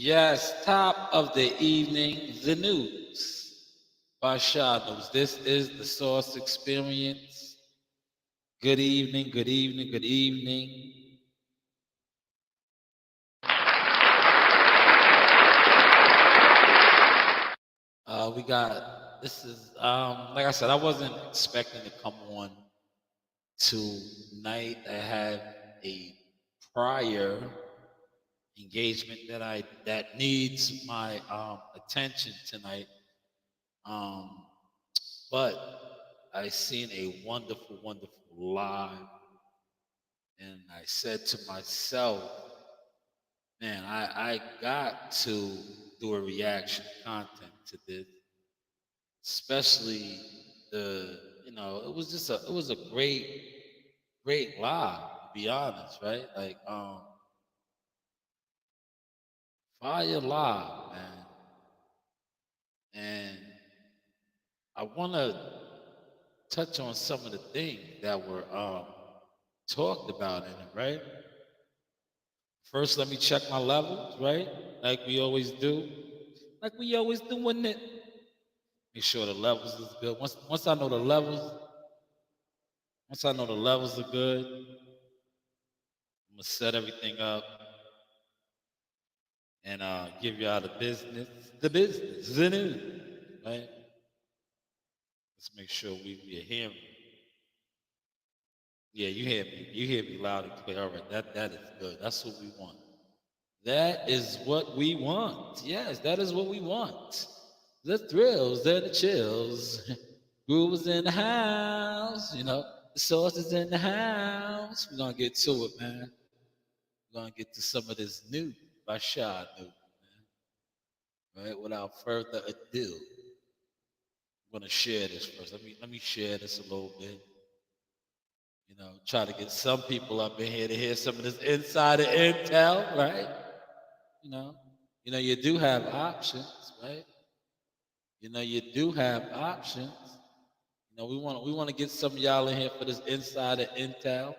Yes, top of the evening, the news by Shanewz. This is the Source Experience. Good evening, good evening, good evening. We got this is like I said, I wasn't expecting to come on tonight. I had a prior engagement that needs my attention tonight. Um, but I seen a wonderful, wonderful live, and I said to myself, man, I got to do a reaction content to this, especially it was just it was a great live, to be honest, right? Like fire live, man. And I wanna touch on some of the things that were talked about in it, right? First, let me check my levels, right? Like we always do. Like we always doing it. Make sure the levels is good. Once I know the levels, once I know the levels are good, I'm gonna set everything up and give y'all the business, the news, right? Let's make sure we hear me. Yeah, you hear me loud and clear. All right, that is good. That's what we want. That is what we want. Yes, that is what we want. The thrills and the chills. Groove is in the house, the sauce is in the house. We're gonna get to it, man. We're gonna get to some of this new by Shy New, man. Right, without further ado, I'm gonna share this first. Let me share this a little bit. Try to get some people up in here to hear some of this insider intel, right? You know, you do have options, right? You do have options. We want to get some of y'all in here for this insider intel,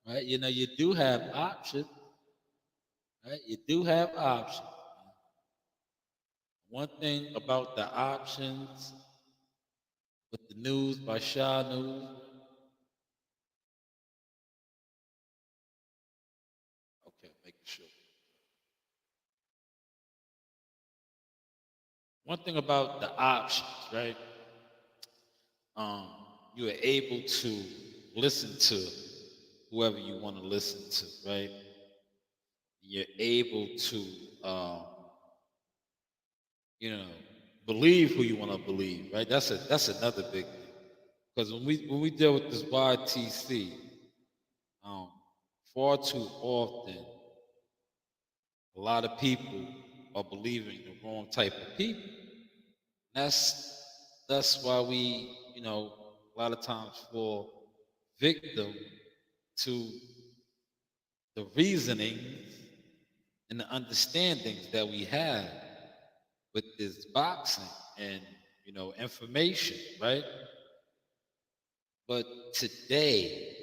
right? You do have options, right? You do have options. One thing about the options with the news by Shaw News. Okay, making sure. One thing about the options, right? Um, you are able to listen to whoever you want to listen to, right? You're able to, um, you know, believe who you want to believe, right? That's another big thing. Because when we deal with this YTC, um, far too often, a lot of people are believing the wrong type of people. That's why we, a lot of times fall victim to the reasonings and the understandings that we have with this boxing and information, right? But today,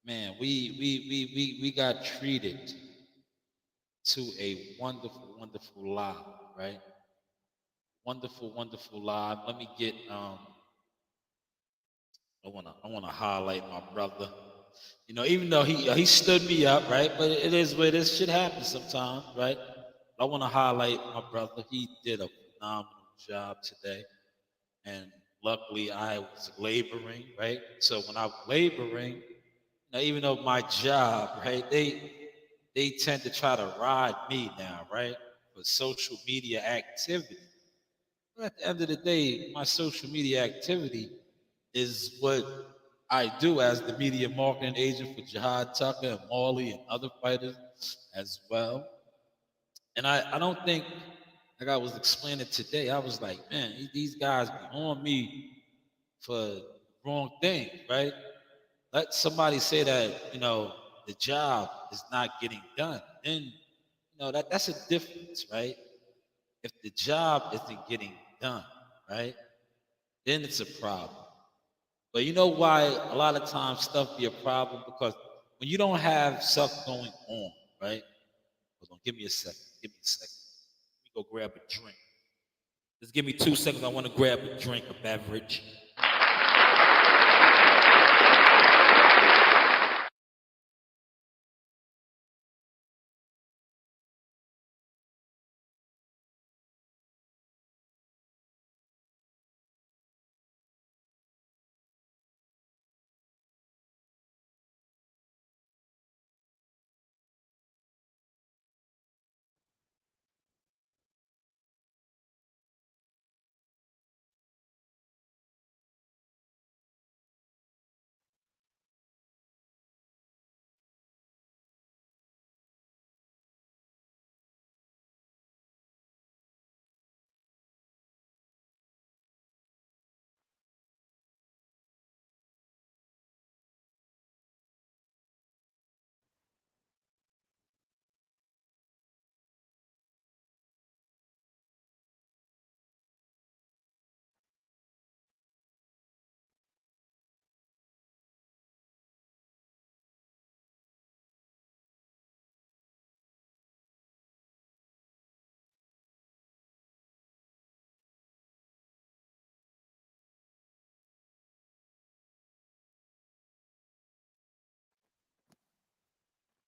man, we got treated to a wonderful, wonderful live, right? Wonderful, wonderful live. Let me get I wanna highlight my brother. Even though he stood me up, right? But it is where this shit happens sometimes, right? I want to highlight my brother. He did a phenomenal job today, and luckily I was laboring, right? So when I was laboring, even though my job, right, they tend to try to ride me now, right, for social media activity. But at the end of the day, my social media activity is what I do as the media marketing agent for Jihad Tucker and Marley and other fighters as well. And I don't think, like I was explaining today, I was like, man, these guys be on me for the wrong thing, right? Let somebody say that, the job is not getting done. Then, that's a difference, right? If the job isn't getting done, right, then it's a problem. But you know why a lot of times stuff be a problem? Because when you don't have stuff going on, right? Hold on, give me a second. Give me a second. Let me go grab a drink. Just give me 2 seconds. I want to grab a drink, a beverage.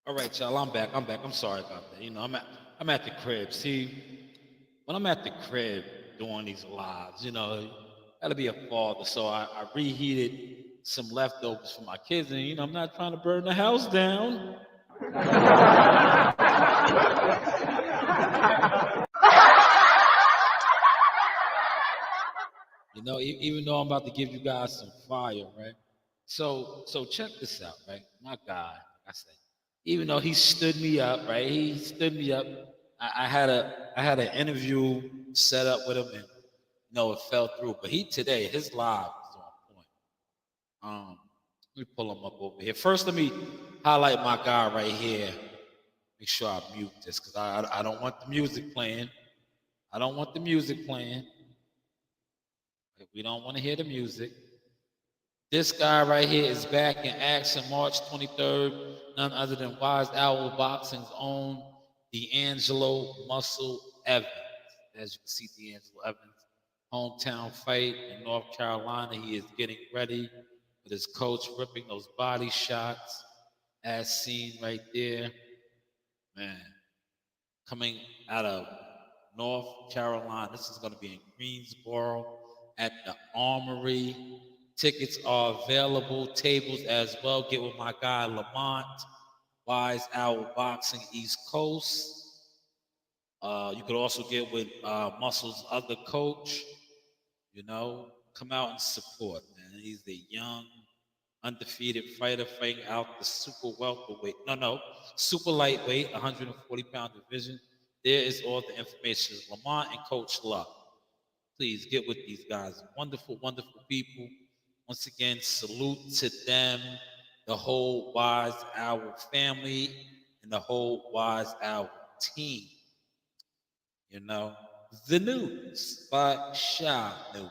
All right, y'all. I'm back. I'm sorry about that. I'm at the crib. See, when I'm at the crib doing these lives, gotta be a father. So I reheated some leftovers for my kids, and I'm not trying to burn the house down. Even though I'm about to give you guys some fire, right? So check this out, right? My guy, like I said, even though he stood me up, right? He stood me up. I had an interview set up with him, and it fell through. But his live was on point. Let me pull him up over here. First, let me highlight my guy right here. Make sure I mute this because I don't want the music playing. I don't want the music playing. We don't want to hear the music. This guy right here is back in action March 23rd. None other than Wise Owl Boxing's own D'Angelo Muscle Evans. As you can see, D'Angelo Evans, hometown fight in North Carolina. He is getting ready with his coach ripping those body shots as seen right there. Man, coming out of North Carolina. This is going to be in Greensboro at the Armory. Tickets are available, tables as well. Get with my guy Lamont, Wise Owl Boxing East Coast. You could also get with Muscle's other coach. Come out and support, man. He's the young, undefeated fighter fighting out the super welterweight. No, super lightweight, 140-pound division. There is all the information. Lamont and Coach Luck. Please get with these guys. Wonderful, wonderful people. Once again, salute to them, the whole Wise Owl family, and the whole Wise Owl team. The news by Shanewz.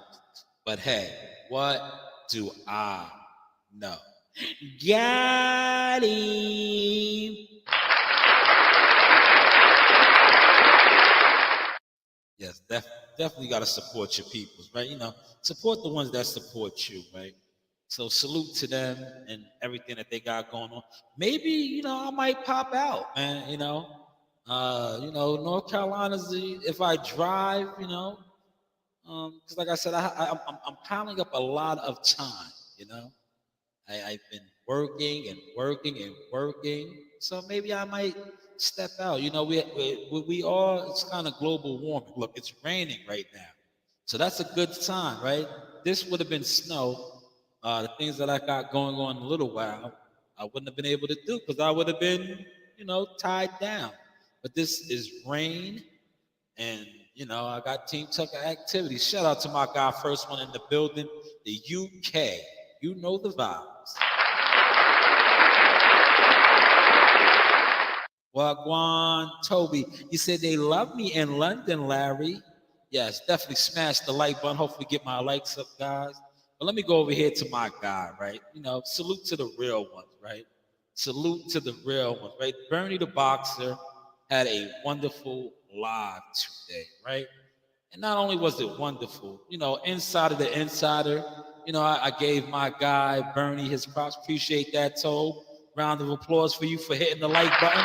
But hey, what do I know? Got him. Yes, definitely got to support your peoples, right? Support the ones that support you, right? So salute to them and everything that they got going on. Maybe I might pop out, man. North Carolina's if I drive, because like I said, I'm piling up a lot of time. I've been working and working and working, so maybe I might step out. We are. It's kind of global warming. Look, it's raining right now, so that's a good sign, right? This would have been snow. The things that I got going on in a little while, I wouldn't have been able to do because I would have been, tied down. But this is rain, and I got Team Tucker activities. Shout out to my guy, first one in the building, the UK. You know the vibes. Wagwan, Toby. You said they love me in London, Larry. Yes, definitely smash the like button. Hopefully get my likes up, guys. But let me go over here to my guy, right? Salute to the real ones, right? Salute to the real ones, right? Bernie the boxer, had a wonderful live today, right? And not only was it wonderful, inside of the insider, I gave my guy Bernie his props. Appreciate that, Tobe. Round of applause for you for hitting the like button.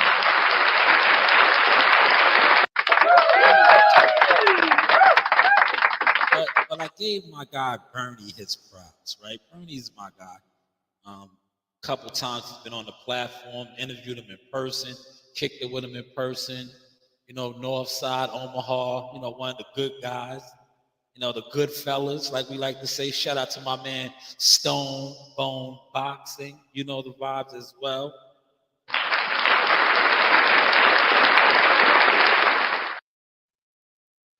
But I gave my guy Bernie his props, right? Bernie's my guy. Couple times he's been on the platform, interviewed him in person, kicked it with him in person. North Side, Omaha, one of the good guys, the good fellas, like we like to say. Shout out to my man Stone Bone Boxing. You know the vibes as well.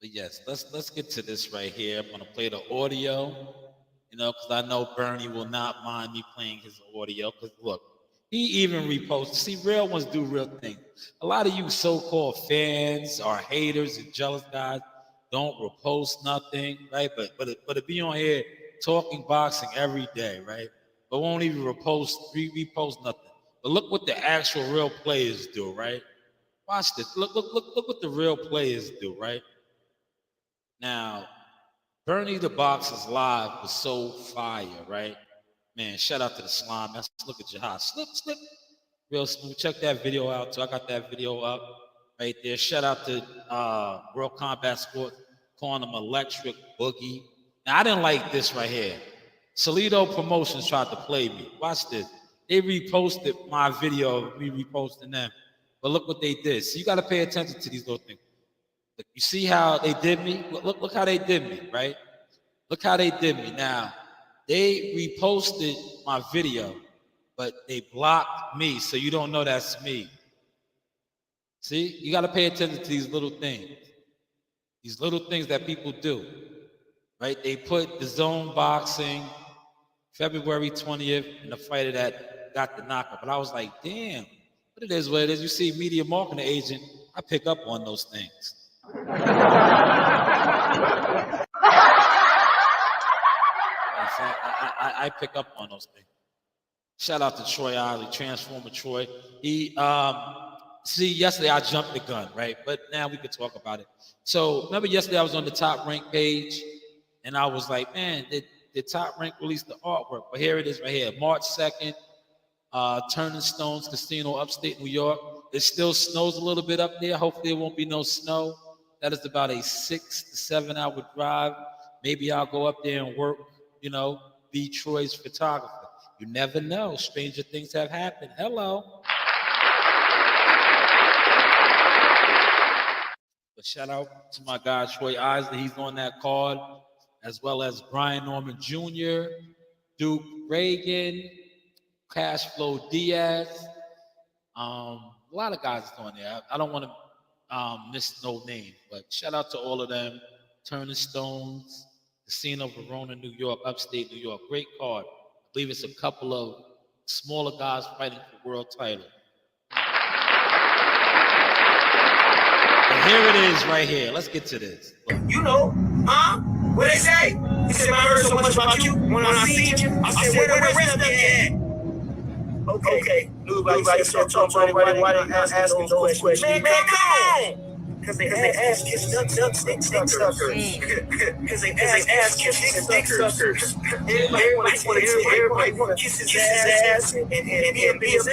But yes, let's get to this right here. I'm gonna play the audio, because I know Bernie will not mind me playing his audio. Because look, he even reposts. See, real ones do real things. A lot of you so-called fans or haters and jealous guys don't repost nothing, right? But to be on here talking boxing every day, right? But won't even repost nothing. But look what the actual real players do, right? Watch this. Look what the real players do, right? Now, Bernie the Boxer's live was so fire, right? Man, shout out to the slime. Let's look at Jihad. Slip. Real smooth. Check that video out too. I got that video up right there. Shout out to World Combat Sports, calling him Electric Boogie. Now, I didn't like this right here. Salido Promotions tried to play me. Watch this. They reposted my video of me reposting them. But look what they did. So you got to pay attention to these little things. Look, you see how they did me? Look how they did me, right? Look how they did me. Now, they reposted my video, but they blocked me, so you don't know that's me. See, you got to pay attention to these little things. These little things that people do, right? They put the zone boxing February 20th in the fighter that got the knockout. But I was like, damn, what it is, what it is. You see, media marketing agent, I pick up on those things. I pick up on those things. Shout out to Troy Osley, Transformer Troy. He see, yesterday I jumped the gun, right? But now we could talk about it. So remember yesterday I was on the Top Rank page, and I was like, man, did Top Rank release the artwork? But here it is right here, March 2nd, Turning Stones Casino, upstate New York. It still snows a little bit up there. Hopefully there won't be no snow. That is about a 6 to 7 hour drive. Maybe I'll go up there and work, be Troy's photographer. You never know. Stranger things have happened. Hello. But shout out to my guy Troy Isley. He's on that card, as well as Brian Norman Jr., Duke Reagan, Cashflow Diaz. A lot of guys on there. I don't want to miss no name, but shout out to all of them. Turning Stones, Casino Verona, New York, upstate New York. Great card. I believe it's a couple of smaller guys fighting for world title. And here it is right here. Let's get to this. Look. What they say? He said, I heard so much about you. When I see you, I said, where the rest of them at? Okay. Nobody start talking about it. Why they not asking those questions? Man, come on! Because they ask kiss dick suckers. Because they ask kiss dick suckers. Everybody want to kiss his ass and be a big ass.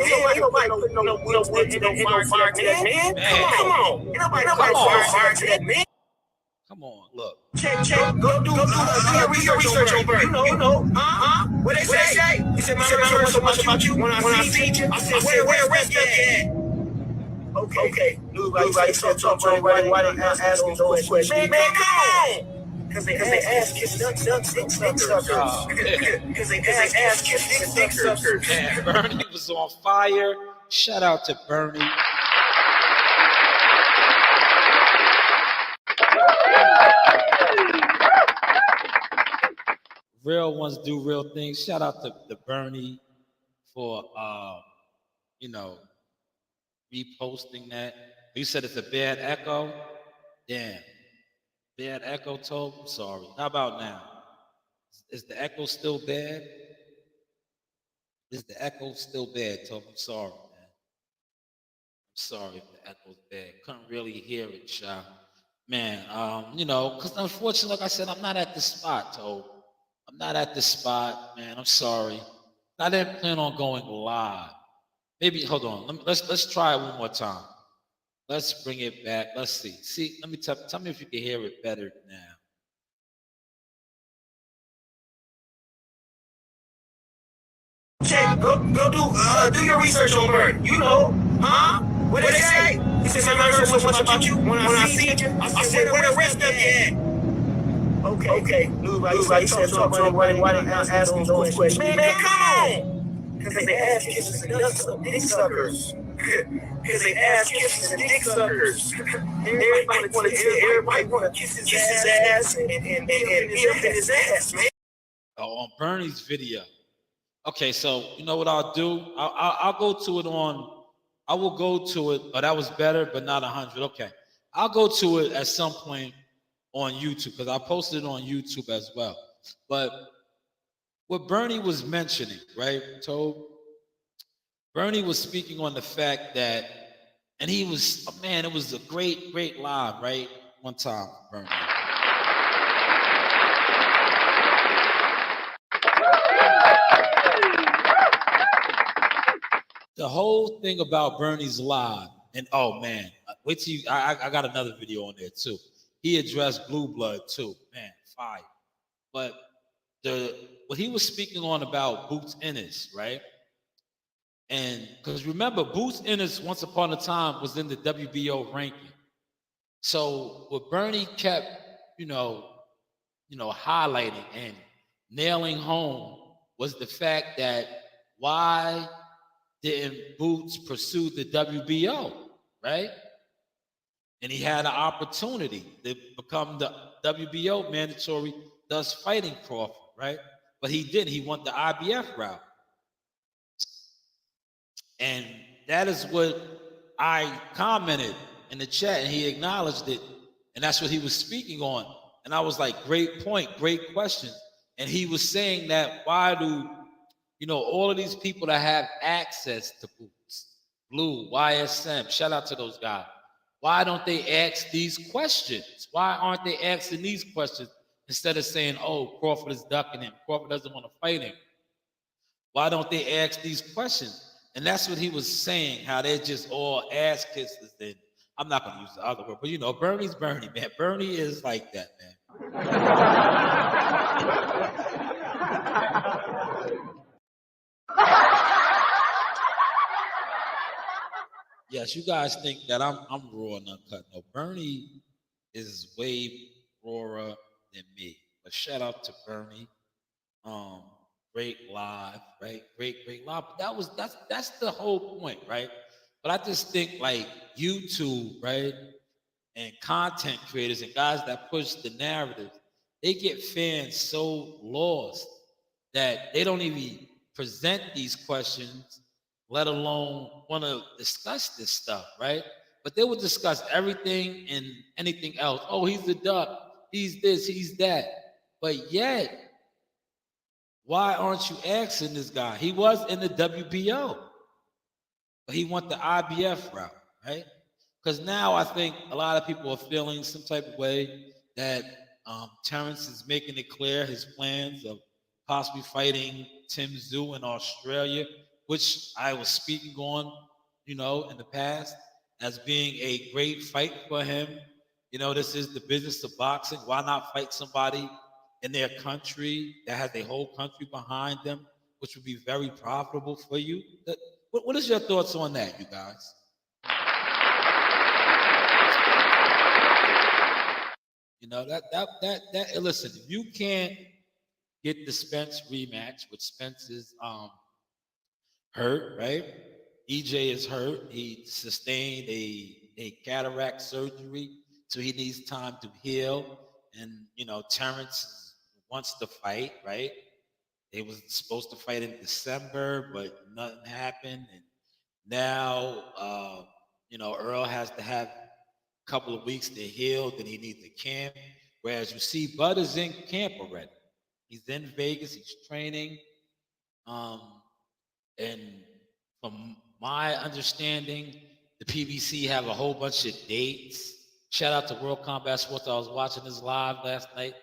Ain't nobody put no fire to that man. Come on. Ain't nobody put fire to that man. Come on, look. Check. Go do your research on Bert. You know. What they say? He said, I heard so much about you. When I see you, I said, where the rest of you at? Okay. Nobody start talking about it. Why they not asking those questions? Man, come on! Because they ask kiss dick suckers. Because they ask kiss dick suckers. Man, Bernie was on fire. Shout out to Bernie. Real ones do real things. Shout out to Bernie for reposting that. You said it's a bad echo. Damn. Bad echo, Tobe. I'm sorry. How about now? Is the echo still bad? Is the echo still bad, Tobe? I'm sorry, man. I'm Sorry if the echo's bad. Couldn't really hear it, y'all. Man, because unfortunately, like I said, I'm not at the spot, Toad. I'm not at the spot, man. I'm sorry. I didn't plan on going live. Maybe hold on. Let's try it one more time. Let's bring it back. Let's see. See, let me tell me if you can hear it better now. Check, go do your research on Bird. You know, huh? What they say? He said, I heard so much about you. When I seen you, I said, where the rest of you at? Okay. Nobody said talk to him. Why they not asking those questions? Man, come on! Because they ass kisses and dick suckers. Because they ass kisses and dick suckers. Everybody want to kiss his ass and be up in his ass, man. Oh, on Bernie's video. Okay, so you know what I'll do? I'll go to it on. I will go to it. Oh, that was better, but not 100. Okay, I'll go to it at some point on YouTube because I posted it on YouTube as well. But what Bernie was mentioning, right? So Bernie was speaking on the fact that, and he was, oh, man, it was a great live, right? One time, Bernie. The whole thing about Bernie's live, and oh man, wait till you. I got another video on there too. He addressed Blue Blood too, man, fire. But what he was speaking on about Boots Ennis, right? And because remember, Boots Ennis once upon a time was in the WBO ranking. So what Bernie kept, highlighting and nailing home was the fact that why didn't Boots pursue the WBO, right? And he had an opportunity to become the WBO mandatory, thus fighting Crawford, right? But he didn't. He went the IBF route. And that is what I commented in the chat, and he acknowledged it. And that's what he was speaking on. And I was like, great point, great question. And he was saying that why do, all of these people that have access to Boots, Blue, YSM, shout out to those guys. Why don't they ask these questions? Why aren't they asking these questions instead of saying, oh, Crawford is ducking him, Crawford doesn't want to fight him? Why don't they ask these questions? And that's what he was saying, how they're just all ass kisses. And I'm not going to use the other word, but Bernie's Bernie, man. Bernie is like that, man. Yes, you guys think that I'm raw and uncut. No, Bernie is way rawer than me. But shout out to Bernie. Great live, right? Great live. But that's the whole point, right? But I just think like YouTube, right? And content creators and guys that push the narrative, they get fans so lost that they don't even present these questions, let alone want to discuss this stuff, right? But they will discuss everything and anything else. Oh, he's the duck. He's this, he's that. But yet, why aren't you asking this guy? He was in the WBO, but he went the IBF route, right? Because now I think a lot of people are feeling some type of way that Terrence is making it clear his plans of possibly fighting Tim Tszyu in Australia, which I was speaking on, in the past as being a great fight for him. This is the business of boxing. Why not fight somebody in their country that has a whole country behind them, which would be very profitable for you? What is your thoughts on that, you guys? That listen, if you can't get the Spence rematch, which Spence is hurt, right? EJ is hurt. He sustained a cataract surgery, so he needs time to heal. And Terrence wants to fight, right? They was supposed to fight in December, but nothing happened. And now, Earl has to have a couple of weeks to heal. Then he needs to camp. Whereas you see, Bud is in camp already. He's in Vegas. He's training. And from my understanding, the PBC have a whole bunch of dates. Shout out to World Combat Sports. I was watching this live last night.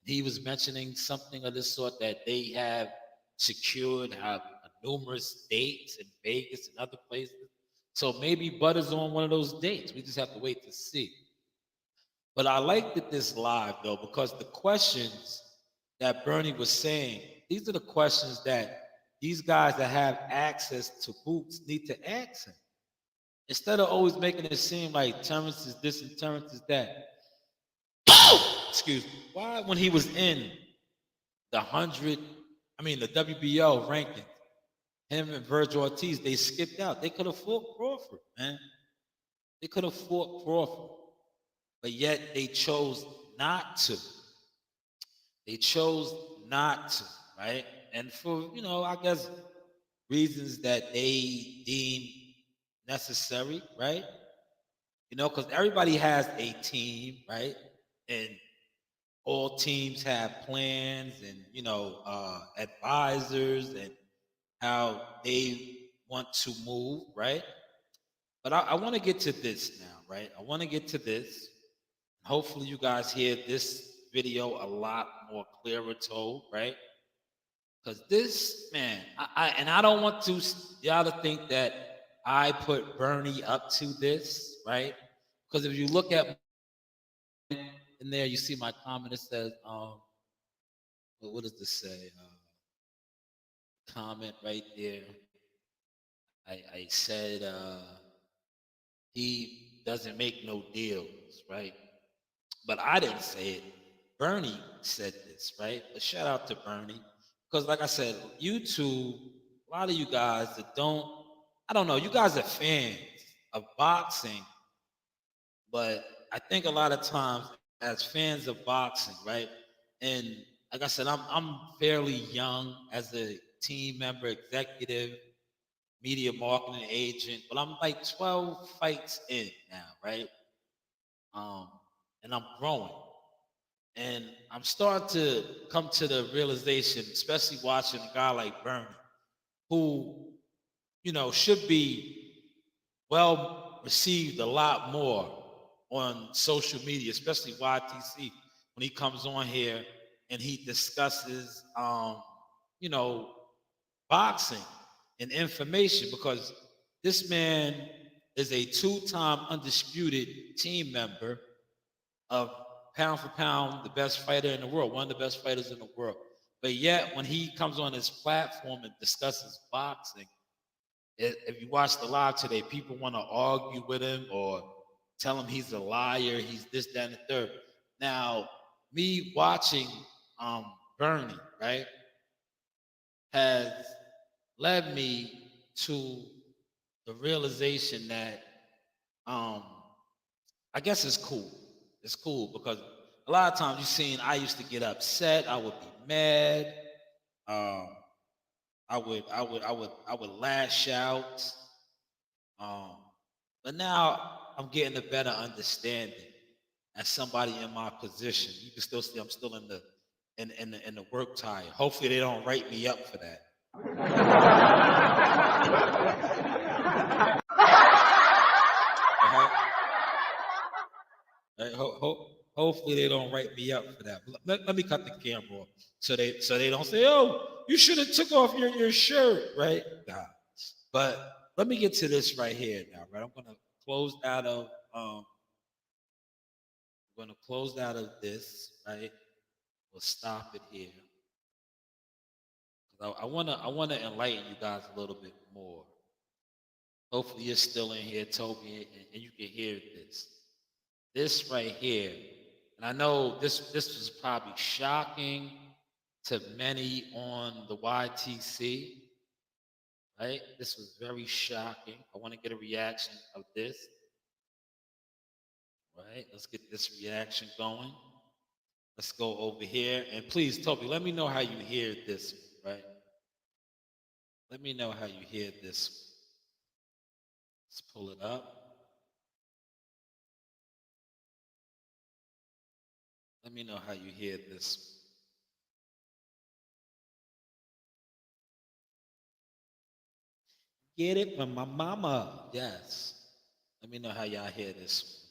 He was mentioning something of this sort that they have secured numerous dates in Vegas and other places. So maybe Butter's on one of those dates. We just have to wait to see. But I liked it this live though, because the questions that Bernie was saying, these are the questions that these guys that have access to boots need to ask him. Instead of always making it seem like Terrence is this and Terrence is that. Excuse me. Why, when he was in the the WBO ranking, him and Virgil Ortiz, they skipped out. They could have fought Crawford, man. They could have fought Crawford, but yet they chose not to. They chose not to, right? And for, I guess reasons that they deem necessary, right? Because everybody has a team, right? And all teams have plans and, advisors and how they want to move, right? But I want to get to this now, right? I want to get to this. Hopefully you guys hear this video a lot more clearer told, right? Because this, man, I don't want to y'all to think that I put Bernie up to this, right? Because if you look at in there, you see my comment. It says, what does this say? Comment right there. I said he doesn't make no deals, right? But I didn't say it. Bernie said this, right? But shout out to Bernie. Because like I said, YouTube, a lot of you guys that I don't know, you guys are fans of boxing, but I think a lot of times as fans of boxing, right? And like I said, I'm fairly young as a team member, executive, media marketing agent, but I'm like 12 fights in now, right? Um, and I'm growing. And I'm starting to come to the realization, especially watching a guy like Bernie, who, should be well received a lot more on social media, especially YTC, when he comes on here and he discusses, you know, boxing and information, because this man is a two-time undisputed team member of pound for pound the best fighter in the world, one of the best fighters in the world. But yet, when he comes on his platform and discusses boxing, if you watch the live today, people want to argue with him or tell him he's a liar, he's this, that, and the third. Now, me watching Bernie, right, has led me to the realization that I guess it's cool. It's cool because a lot of times you've seen I used to get upset, I would be mad, um, I would lash out. Um, but now I'm getting a better understanding as somebody in my position. You can still see I'm still in the work tire. Hopefully they don't write me up for that. Hopefully they don't write me up for that. Let me cut the camera off so they don't say, "Oh, you should have took off your shirt," right? Nah. But let me get to this right here now, right? I'm gonna close out of this, right? We'll stop it here. I wanna enlighten you guys a little bit more. Hopefully you're still in here, Toby, and you can hear this. This right here, and I know this was probably shocking to many on the YTC, right? This was very shocking. I want to get a reaction of this. Right, let's get this reaction going. Let's go over here. And please, Toby, let me know how you hear this, right? Let me know how you hear this. Let's pull it up. Let me know how you hear this. Get it from my mama. Yes. Let me know how y'all hear this.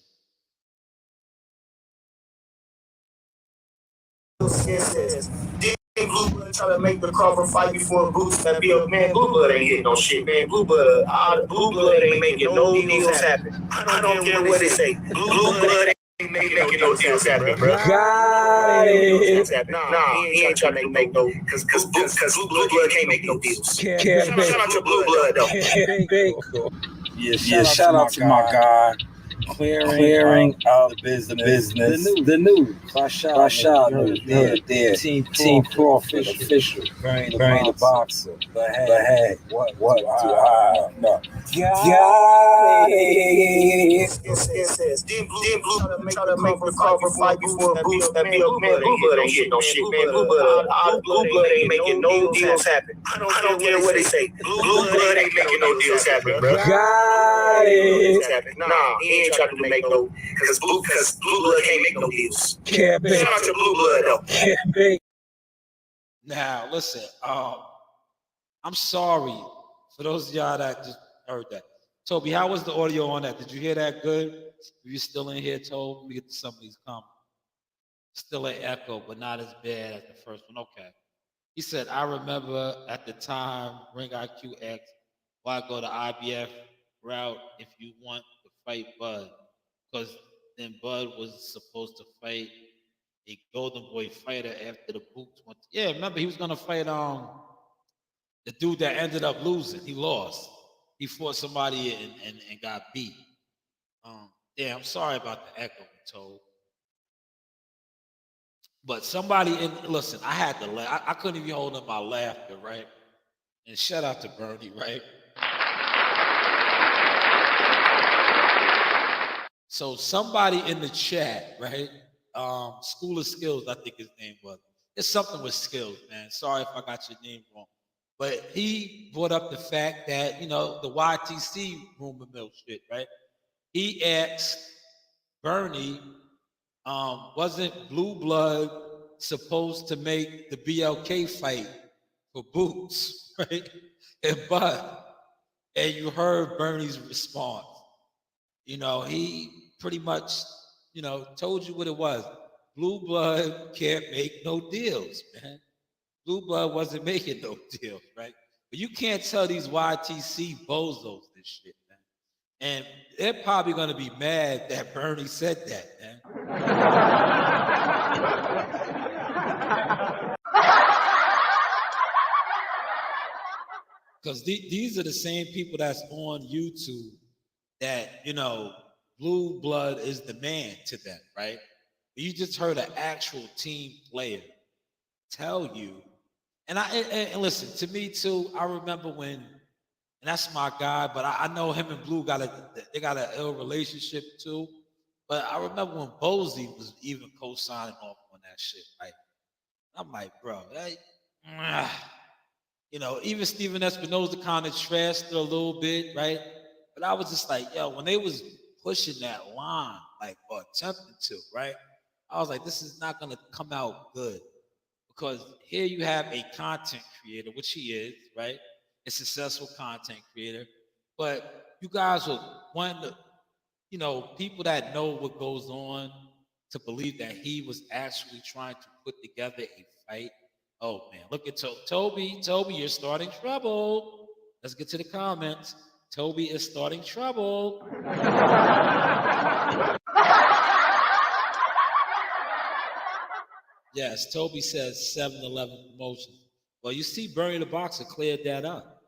Then Blue Blood try to make the Crawford fight before Boots and be a man. Blue Blood ain't hitting no shit, man. Blue Blood ain't making no deals happen. I don't care what they say. Blue Blood ain't making no deals happen, bro. Got it. Nah, he ain't trying to make no, because Blue Blood can't make no deals. Can't Shout out to Blue Blood though. Yeah, shout out to my guy. Clearing up the business. The news. Rashad there. Team Crawford official. Burying the boxer. But hey, what do I know? Got it. It says, then Blue try to make the Crawford fight before Boots and be a man. Blue Blood ain't hitting no shit, man. Blue Blood ain't making no deals happen. I don't care what they say. Blue Blood ain't making no deals happen, bro. Got it. Nah, he ain't trying to make no, because Blue Blood can't make no deals. Can't make. Shout out to Blue Blood though. Can't make. Now, listen, I'm sorry for those of y'all that just heard that. Toby, how was the audio on that? Did you hear that good? Are you still in here, Toby? Let me get to some of these comments. Still an echo, but not as bad as the first one. Okay. He said, I remember at the time, Ring IQ X, why go the IBF route if you want to fight Bud? Because then Bud was supposed to fight a Golden Boy fighter after the Boots went. Yeah, remember he was gonna fight the dude that ended up losing. He lost. He fought somebody and got beat. Yeah, I'm sorry about the echo, Told. But somebody listen, I had to laugh. I couldn't even hold in my laughter, right? And shout out to Bernie, right? So somebody in the chat, right? School of Skills, I think his name was. It's something with skills, man. Sorry if I got your name wrong. But he brought up the fact that, the YTC rumor mill shit, right? He asked Bernie, wasn't Blue Blood supposed to make the BLK fight for Boots, right? And you heard Bernie's response. He pretty much, told you what it was. Blue Blood can't make no deals, man. Blue Blood wasn't making no deals, right? But you can't tell these YTC bozos this shit, man. And they're probably gonna be mad that Bernie said that, man. Because these are the same people that's on YouTube that, Blue Blood is the man to them, right? You just heard an actual team player tell you, and listen, to me too, I remember when, and that's my guy, but I know him and Blue got an ill relationship too. But I remember when Bozy was even co-signing off on that shit, right? I'm like, bro, even Steven Espinoza kind of trashed it a little bit, right? But I was just like, yo, when they was pushing that line, like, or attempting to, right? I was like, this is not gonna come out good. Because here you have a content creator, which he is, right? A successful content creator. But you guys are wanting to, people that know what goes on to believe that he was actually trying to put together a fight. Oh man, look at Toby. Toby, you're starting trouble. Let's get to the comments. Toby is starting trouble. Yes, Toby says 7-Eleven promotion. Well, you see, Bernie the Boxer cleared that up.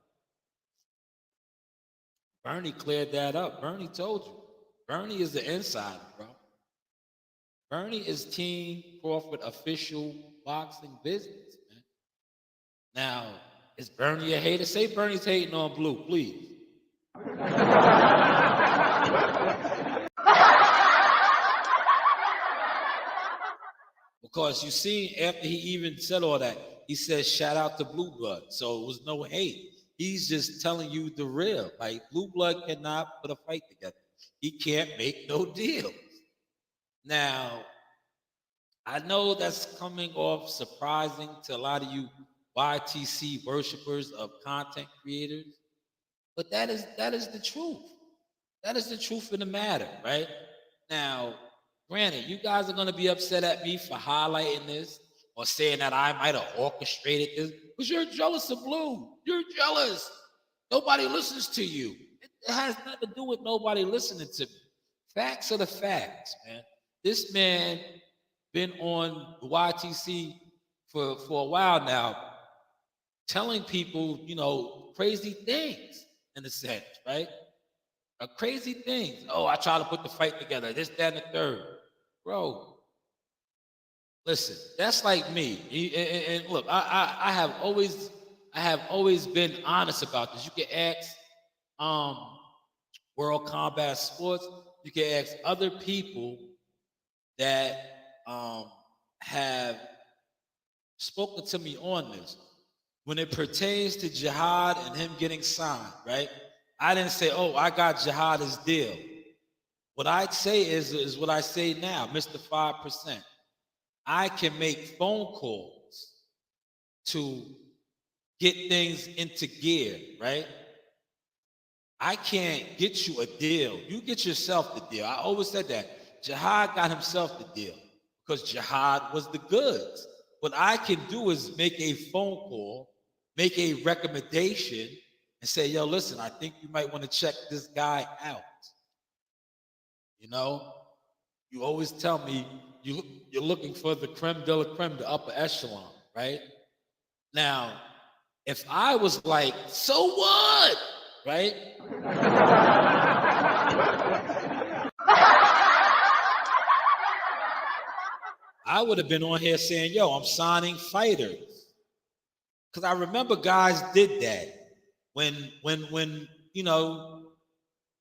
Bernie cleared that up. Bernie told you. Bernie is the insider, bro. Bernie is Team Crawford official boxing business, man. Now, is Bernie a hater? Say Bernie's hating on Blue, please. Because you see, after he even said all that, he said, shout out to Blue Blood. So it was no hate. He's just telling you the real. Like, Blue Blood cannot put a fight together. He can't make no deals. Now, I know that's coming off surprising to a lot of you YTC worshipers of content creators, but that is the truth. That is the truth of the matter, right? Now, granted, you guys are going to be upset at me for highlighting this or saying that I might have orchestrated this because you're jealous of Blue. You're jealous. Nobody listens to you. It has nothing to do with nobody listening to me. Facts are the facts, man. This man been on the YTC for a while now, telling people, crazy things in a sense, right? Crazy things. Oh, I try to put the fight together. This, that, and the third. Bro, listen, that's like me. And look, I have always been honest about this. You can ask World Combat Sports. You can ask other people that have spoken to me on this. When it pertains to Jihad and him getting signed, right? I didn't say, oh, I got Jihad's deal. What I'd say is what I say now, Mr. 5%. I can make phone calls to get things into gear, right? I can't get you a deal. You get yourself the deal. I always said that. Jihad got himself the deal because Jihad was the goods. What I can do is make a phone call, make a recommendation, and say, yo, listen, I think you might want to check this guy out. You always tell me you're looking for the creme de la creme, the upper echelon, right? Now, if I was like, so what, right? I would have been on here saying, yo, I'm signing fighters. Because I remember guys did that when a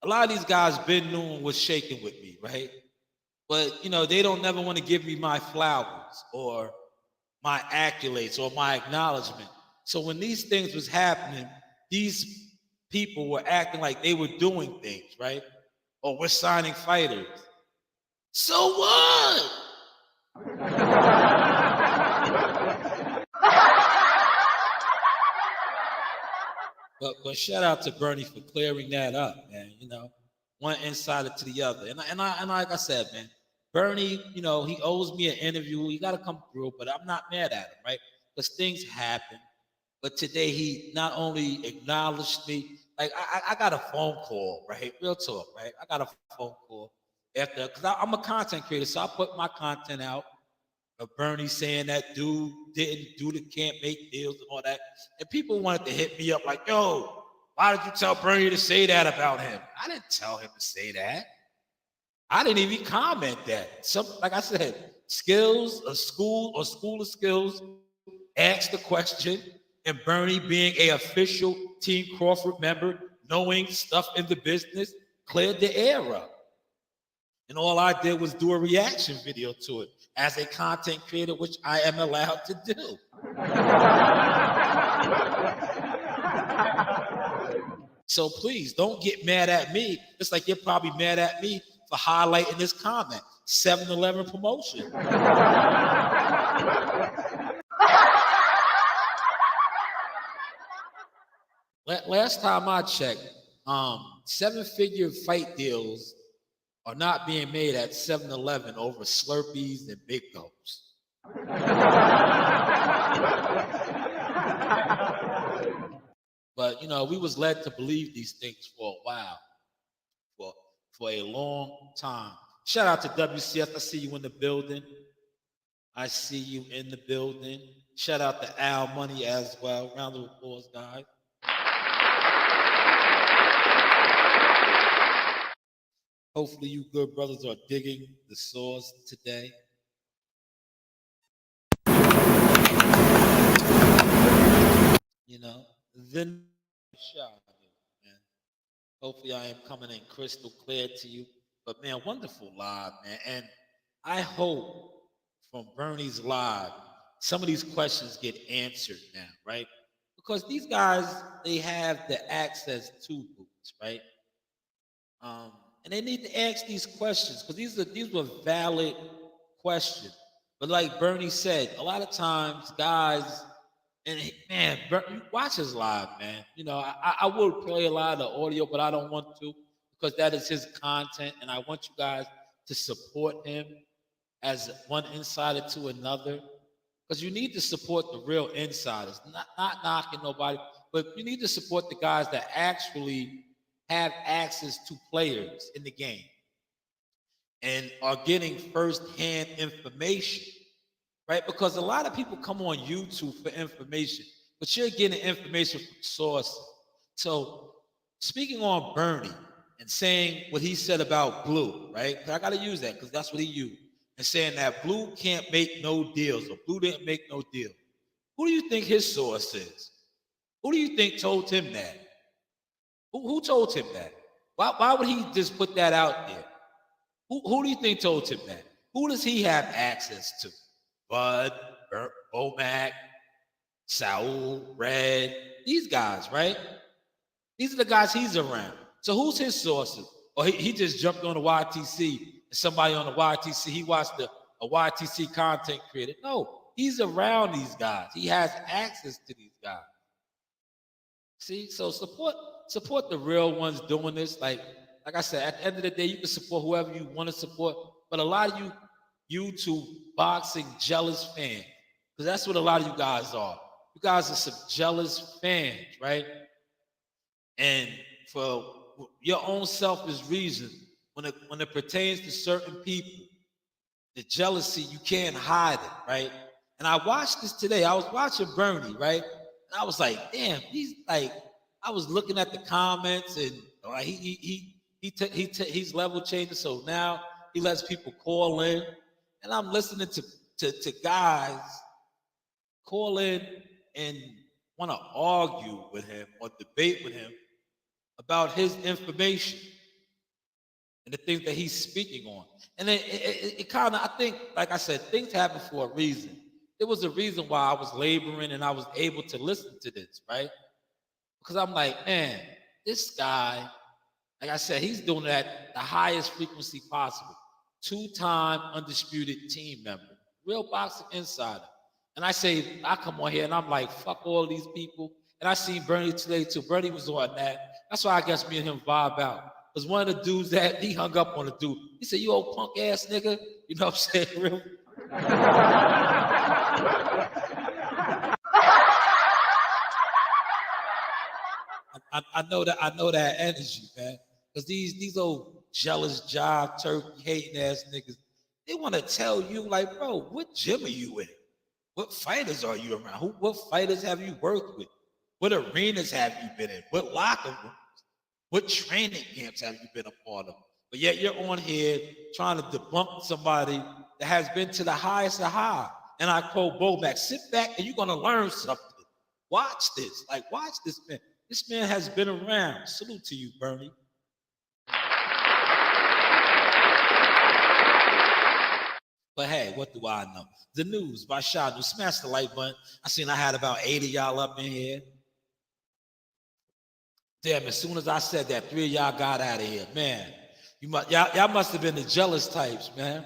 lot of these guys been known was shaking with me, right? But, they don't never want to give me my flowers or my accolades or my acknowledgement. So when these things was happening, these people were acting like they were doing things, right? Or we're signing fighters. So what? But shout out to Bernie for clearing that up, man. One insider to the other. And like I said, man, Bernie, he owes me an interview. He got to come through, but I'm not mad at him, right? Because things happen. But today he not only acknowledged me, like I got a phone call, right? Real talk, right? I got a phone call after, because I'm a content creator, so I put my content out of Bernie saying that dude can't make deals and all that. And people wanted to hit me up like, yo, why did you tell Bernie to say that about him? I didn't tell him to say that. I didn't even comment that. Like I said, a school of skills asked the question, and Bernie being an official Team Crawford member, knowing stuff in the business, cleared the air up. And all I did was do a reaction video to it as a content creator, which I am allowed to do. So please don't get mad at me. It's like you're probably mad at me for highlighting this comment. 7-Eleven promotion. Last time I checked, 7-figure fight deals are not being made at 7-Eleven over Slurpees and Big Gulps. But, we was led to believe these things for a while, for a long time. Shout out to WCF. I see you in the building. Shout out to Al Money as well. Round of applause, guys. Hopefully you good brothers are digging the source today. Then shot, man. Hopefully I am coming in crystal clear to you. But man, wonderful live, man. And I hope from Bernie's live, some of these questions get answered now, right? Because these guys, they have the access to boots, right? And they need to ask these questions because these were valid questions. But like Bernie said, a lot of times guys, and man, watch his live, man. I would play a lot of the audio, but I don't want to because that is his content, and I want you guys to support him as one insider to another, because you need to support the real insiders, not knocking nobody, but you need to support the guys that actually have access to players in the game and are getting first-hand information, right? Because a lot of people come on YouTube for information, but you're getting information from sources. So speaking on Bernie and saying what he said about Blue, right? I got to use that because that's what he used. And saying that Blue can't make no deals, or Blue didn't make no deal. Who do you think his source is? Who do you think told him that? Who told him that? Why would he just put that out there? Who do you think told him that? Who does he have access to? Bud, Bomac, Saul, Red, these guys, right? These are the guys he's around. So who's his sources? Or he just jumped on the YTC and somebody on the YTC, he watched a YTC content creator. No, he's around these guys. He has access to these guys. See, so support the real ones doing this. Like I said, at the end of the day, you can support whoever you want to support. But a lot of you YouTube boxing jealous fans, because that's what a lot of you guys are. You guys are some jealous fans, right? And for your own selfish reasons, when it pertains to certain people, the jealousy, you can't hide it, right? And I watched this today. I was watching Bernie, right? And I was like, damn, he's like, I was looking at the comments, and like he's level changing. So now he lets people call in, and I'm listening to guys call in and want to argue with him or debate with him about his information and the things that he's speaking on. And then it kind of, I think, like I said, things happen for a reason. There was a reason why I was laboring and I was able to listen to this, right? Because I'm like, man, this guy, like I said, he's doing it at the highest frequency possible. 2-time undisputed team member, real boxing insider. And I come on here and I'm like, fuck all these people. And I seen Bernie today too. Bernie was on that. That's why I guess me and him vibe out. Because one of the dudes that he hung up on the dude, he said, you old punk ass nigga. You know what I'm saying? Real. I know that energy, man. Because these old jealous job turkey hating ass niggas, they want to tell you, like, bro, what gym are you in? What fighters are you around? What fighters have you worked with? What arenas have you been in? What locker rooms? What training camps have you been a part of? But yet you're on here trying to debunk somebody that has been to the highest of high. And I quote Bomac, sit back and you're going to learn something. Watch this. Like, watch this man. This man has been around. Salute to you, Bernie. But hey, what do I know? The news by Shanewz. Smash the like button. I seen I had about 80 y'all up in here. Damn, as soon as I said that, 3 of y'all got out of here. Man, y'all must have been the jealous types, man.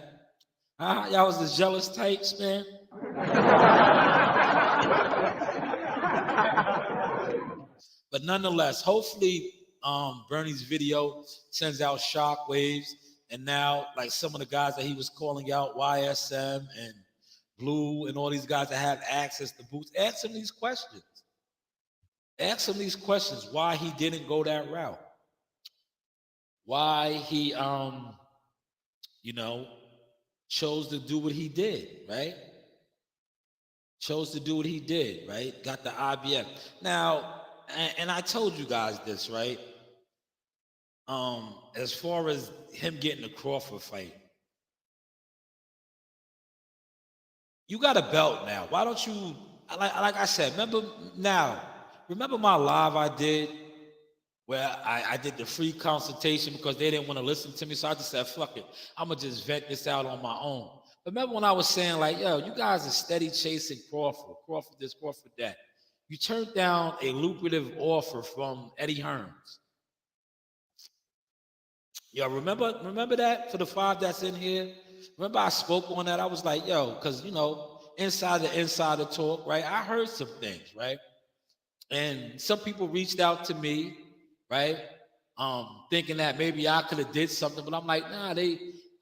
Huh? Y'all was the jealous types, man. But nonetheless, hopefully Bernie's video sends out shockwaves. And now, like some of the guys that he was calling out, YSM and Blue and all these guys that have access to boots, ask him these questions. Ask him these questions, why he didn't go that route. Why he, chose to do what he did, right? Chose to do what he did, right? Got the IBF. Now, and I told you guys this, right? As far as him getting the Crawford fight, you got a belt now. Why don't you, like I said, remember my live I did where I did the free consultation because they didn't want to listen to me. So I just said, fuck it. I'm going to just vet this out on my own. Remember when I was saying like, yo, you guys are steady chasing Crawford this, Crawford that. You turned down a lucrative offer from Eddie Hearns. Yo, remember that for the 5 that's in here? Remember I spoke on that? I was like, yo, because, insider talk, right? I heard some things, right? And some people reached out to me, right? thinking that maybe I could have did something, but I'm like, nah,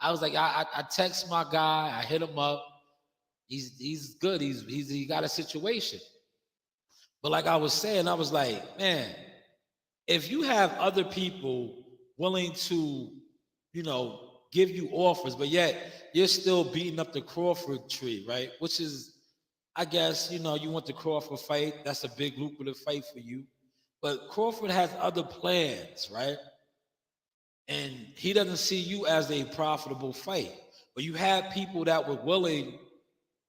I was like, I text my guy, I hit him up. He's good. He got a situation. But like I was saying, I was like, man, if you have other people willing to, give you offers, but yet you're still beating up the Crawford tree, right? Which is, I guess, you want the Crawford fight. That's a big lucrative fight for you. But Crawford has other plans, right? And he doesn't see you as a profitable fight. But you have people that were willing,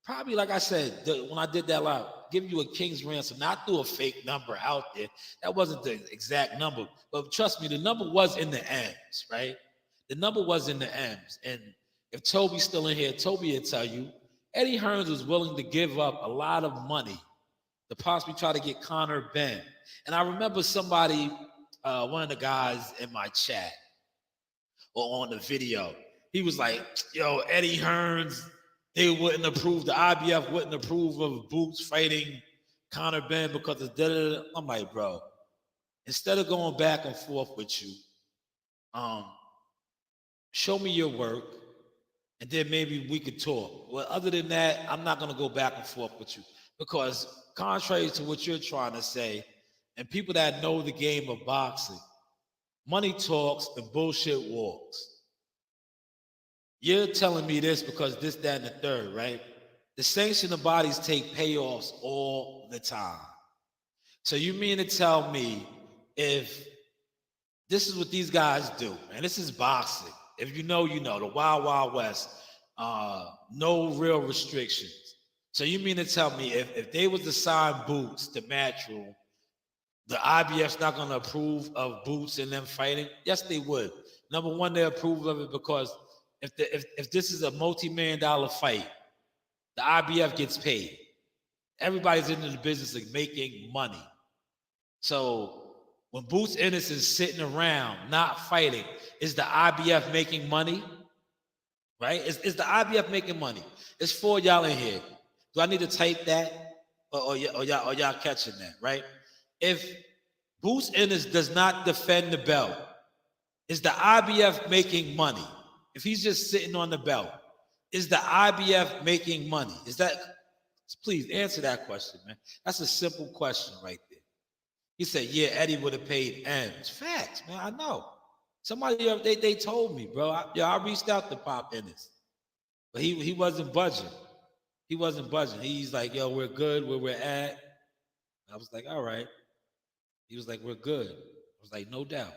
probably like I said, when I did that live, give you a king's ransom, not through a fake number out there. That wasn't the exact number. But trust me, the number was in the M's, right? The number was in the M's. And if Toby's still in here, Toby will tell you, Eddie Hearns was willing to give up a lot of money to possibly try to get Conor Ben. And I remember somebody, one of the guys in my chat or on the video, he was like, yo, Eddie Hearns, they wouldn't approve, the IBF wouldn't approve of Boots fighting Conor Ben because of da-da-da. I'm like, bro, instead of going back and forth with you, show me your work, and then maybe we could talk. Well, other than that, I'm not going to go back and forth with you because contrary to what you're trying to say, and people that know the game of boxing, money talks and bullshit walks. You're telling me this because this, that, and the third, right? The sanctioned bodies take payoffs all the time. So you mean to tell me if this is what these guys do, and this is boxing, if you know, the Wild Wild West, no real restrictions. So you mean to tell me if they was to sign Boots to Matchroom, the IBF's not going to approve of Boots and them fighting? Yes, they would. Number one, they approve of it because if this is a multi-million-dollar fight, the IBF gets paid. Everybody's into the business of making money. So when Boots Ennis is sitting around not fighting, is the IBF making money? Right? Is the IBF making money? It's for y'all in here. Do I need to type that? Or y'all catching that, right? If Boots Ennis does not defend the belt, is the IBF making money? If he's just sitting on the belt, is the IBF making money? Please answer that question, man. That's a simple question right there. He said, yeah, Eddie would have paid M's. Facts, man, I know. Somebody, they told me, bro. I reached out to Pop Ennis, but he wasn't budging. He wasn't budging. He's like, yo, we're good where we're at. I was like, all right. He was like, we're good. I was like, no doubt.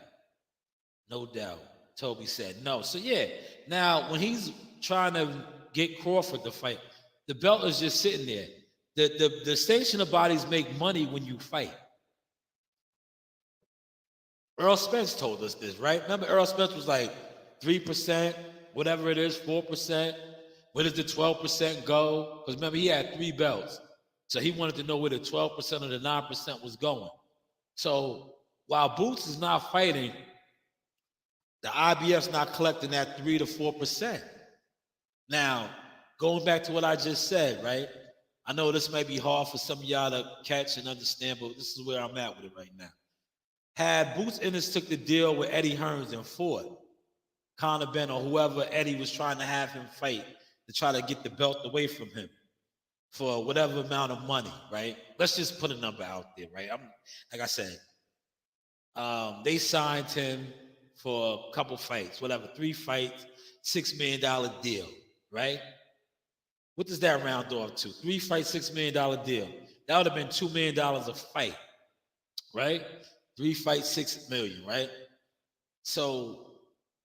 No doubt. Toby said no. So yeah, now when he's trying to get Crawford to fight, the belt is just sitting there. The sanctioned bodies make money when you fight. Earl Spence told us this, right? Remember Earl Spence was like 3%, whatever it is, 4%. Where does the 12% go? Because remember, he had 3 belts. So he wanted to know where the 12% or the 9% was going. So while Boots is not fighting, the IBF's not collecting that 3 to 4%. Now, going back to what I just said, right? I know this may be hard for some of y'all to catch and understand, but this is where I'm at with it right now. Had Boots Ennis took the deal with Eddie Hearns and fought Conor Ben or whoever Eddie was trying to have him fight to try to get the belt away from him for whatever amount of money, right? Let's just put a number out there, right? Like I said, they signed him for a couple fights, whatever, 3 fights, $6 million deal, right? What does that round off to? 3 fights, $6 million deal. That would have been $2 million a fight, right? 3 fights, $6 million, right? So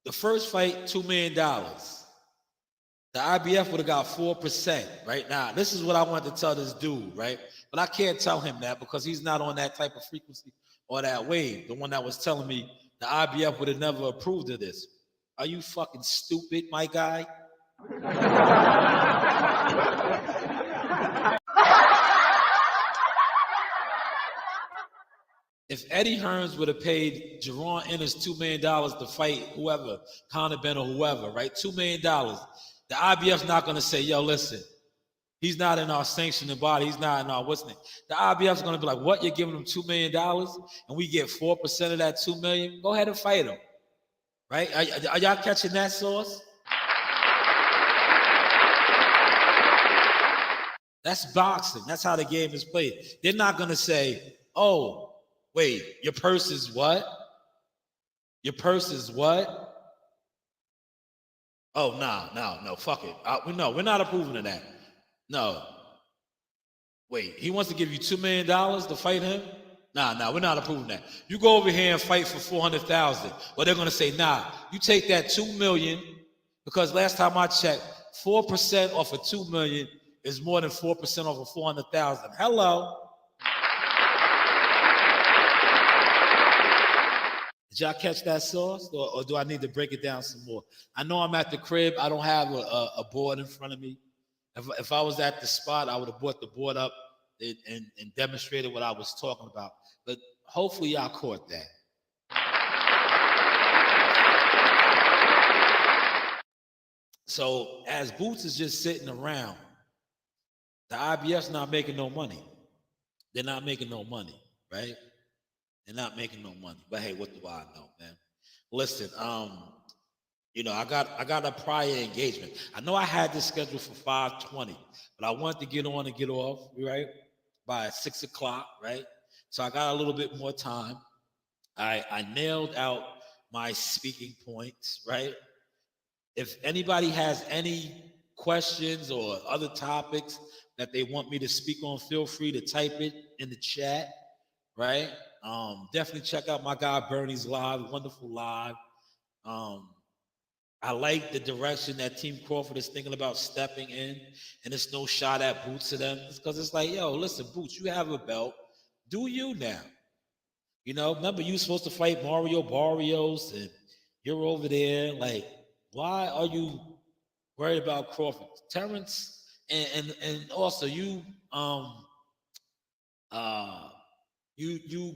the first fight, $2 million. The IBF would have got 4%, right? Now, this is what I wanted to tell this dude, right? But I can't tell him that because he's not on that type of frequency or that wave. The one that was telling me the IBF would have never approved of this. Are you fucking stupid, my guy? If Eddie Hearns would have paid Jerron Ennis $2 million to fight whoever, Conor Ben or whoever, right? $2 million. The IBF's not going to say, yo, listen, He's not in our sanctioning body. He's not in our what's name. The IBF's going to be like, what? You're giving him $2 million and we get 4% of that $2 million? Go ahead and fight him. Right? Are y'all catching that sauce? That's boxing. That's how the game is played. They're not going to say, oh, wait, your purse is what? Your purse is what? Oh, no, fuck it. No, we're not approving of that. No. Wait, he wants to give you $2 million to fight him? Nah, we're not approving that. You go over here and fight for $400,000. Well, they're going to say, nah, you take that $2 million, because last time I checked, 4% off of $2 million is more than 4% off of $400,000. Hello. Did y'all catch that sauce, or do I need to break it down some more? I know I'm at the crib. I don't have a board in front of me. If I was at the spot, I would have brought the board up and demonstrated what I was talking about. But hopefully y'all caught that. So as Boots is just sitting around, the IBF's not making no money. They're not making no money, right? They're not making no money. But hey, what do I know, man? Listen, I got a prior engagement. I know I had this scheduled for 5:20, but I wanted to get on and get off, right? By 6 o'clock, right? So I got a little bit more time. I nailed out my speaking points, right? If anybody has any questions or other topics that they want me to speak on, feel free to type it in the chat, right? Definitely check out my guy Bernie's live, wonderful live. I like the direction that Team Crawford is thinking about stepping in, and it's no shot at Boots to them. It's because it's like, yo, listen, Boots, you have a belt. Do you now? Remember you were supposed to fight Mario Barrios, and you're over there. Like, why are you worried about Crawford? Terrence, and also you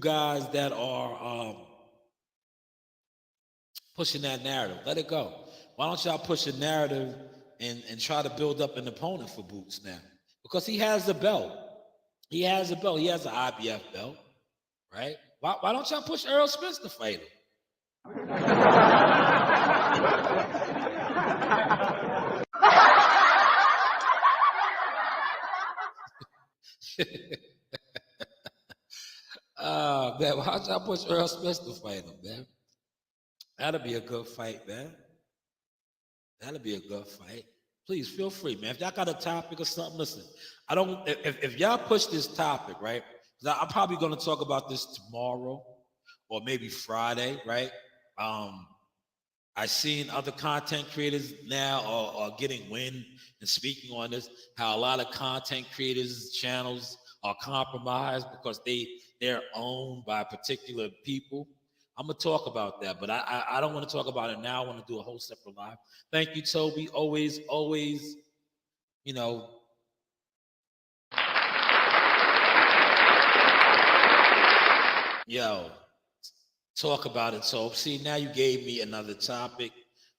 guys that are pushing that narrative, let it go. Why don't y'all push a narrative and try to build up an opponent for Boots now? Because he has a belt. He has a belt. He has an IBF belt, right? Why don't y'all push Errol Spence to fight him? Man, why don't y'all push Errol Spence to fight him, man? That'll be a good fight, man. That'll be a good fight. Please feel free, man. If y'all got a topic or something, listen. If y'all push this topic, right? Because I'm probably going to talk about this tomorrow or maybe Friday, right? I've seen other content creators now are getting wind and speaking on this, how a lot of content creators' channels are compromised because they're owned by particular people. I'm going to talk about that, but I don't want to talk about it now. I want to do a whole separate live. Thank you, Toby. Always, talk about it. So, see, now you gave me another topic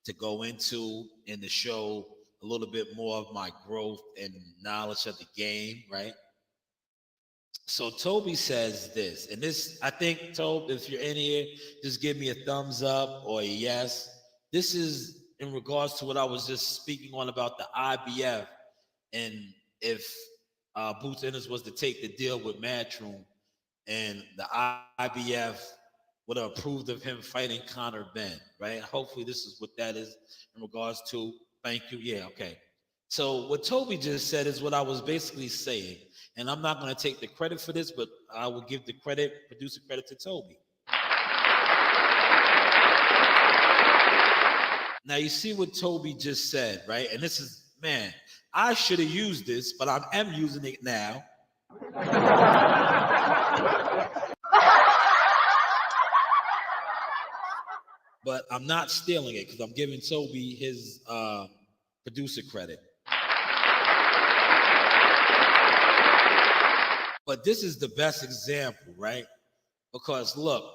to go into in the show, a little bit more of my growth and knowledge of the game, right? So Toby says this, and this, I think, Toby, if you're in here, just give me a thumbs up or a yes. This is in regards to what I was just speaking on about the IBF, and if Boots Ennis was to take the deal with Matchroom, and the IBF would have approved of him fighting Conor Benn, right? Hopefully this is what that is in regards to. Thank you. Yeah, okay. So what Toby just said is what I was basically saying. And I'm not going to take the credit for this, but I will give the producer credit to Toby. Now, you see what Toby just said, right? And this is, man, I should have used this, but I am using it now. But I'm not stealing it because I'm giving Toby his producer credit. But this is the best example, right? Because look,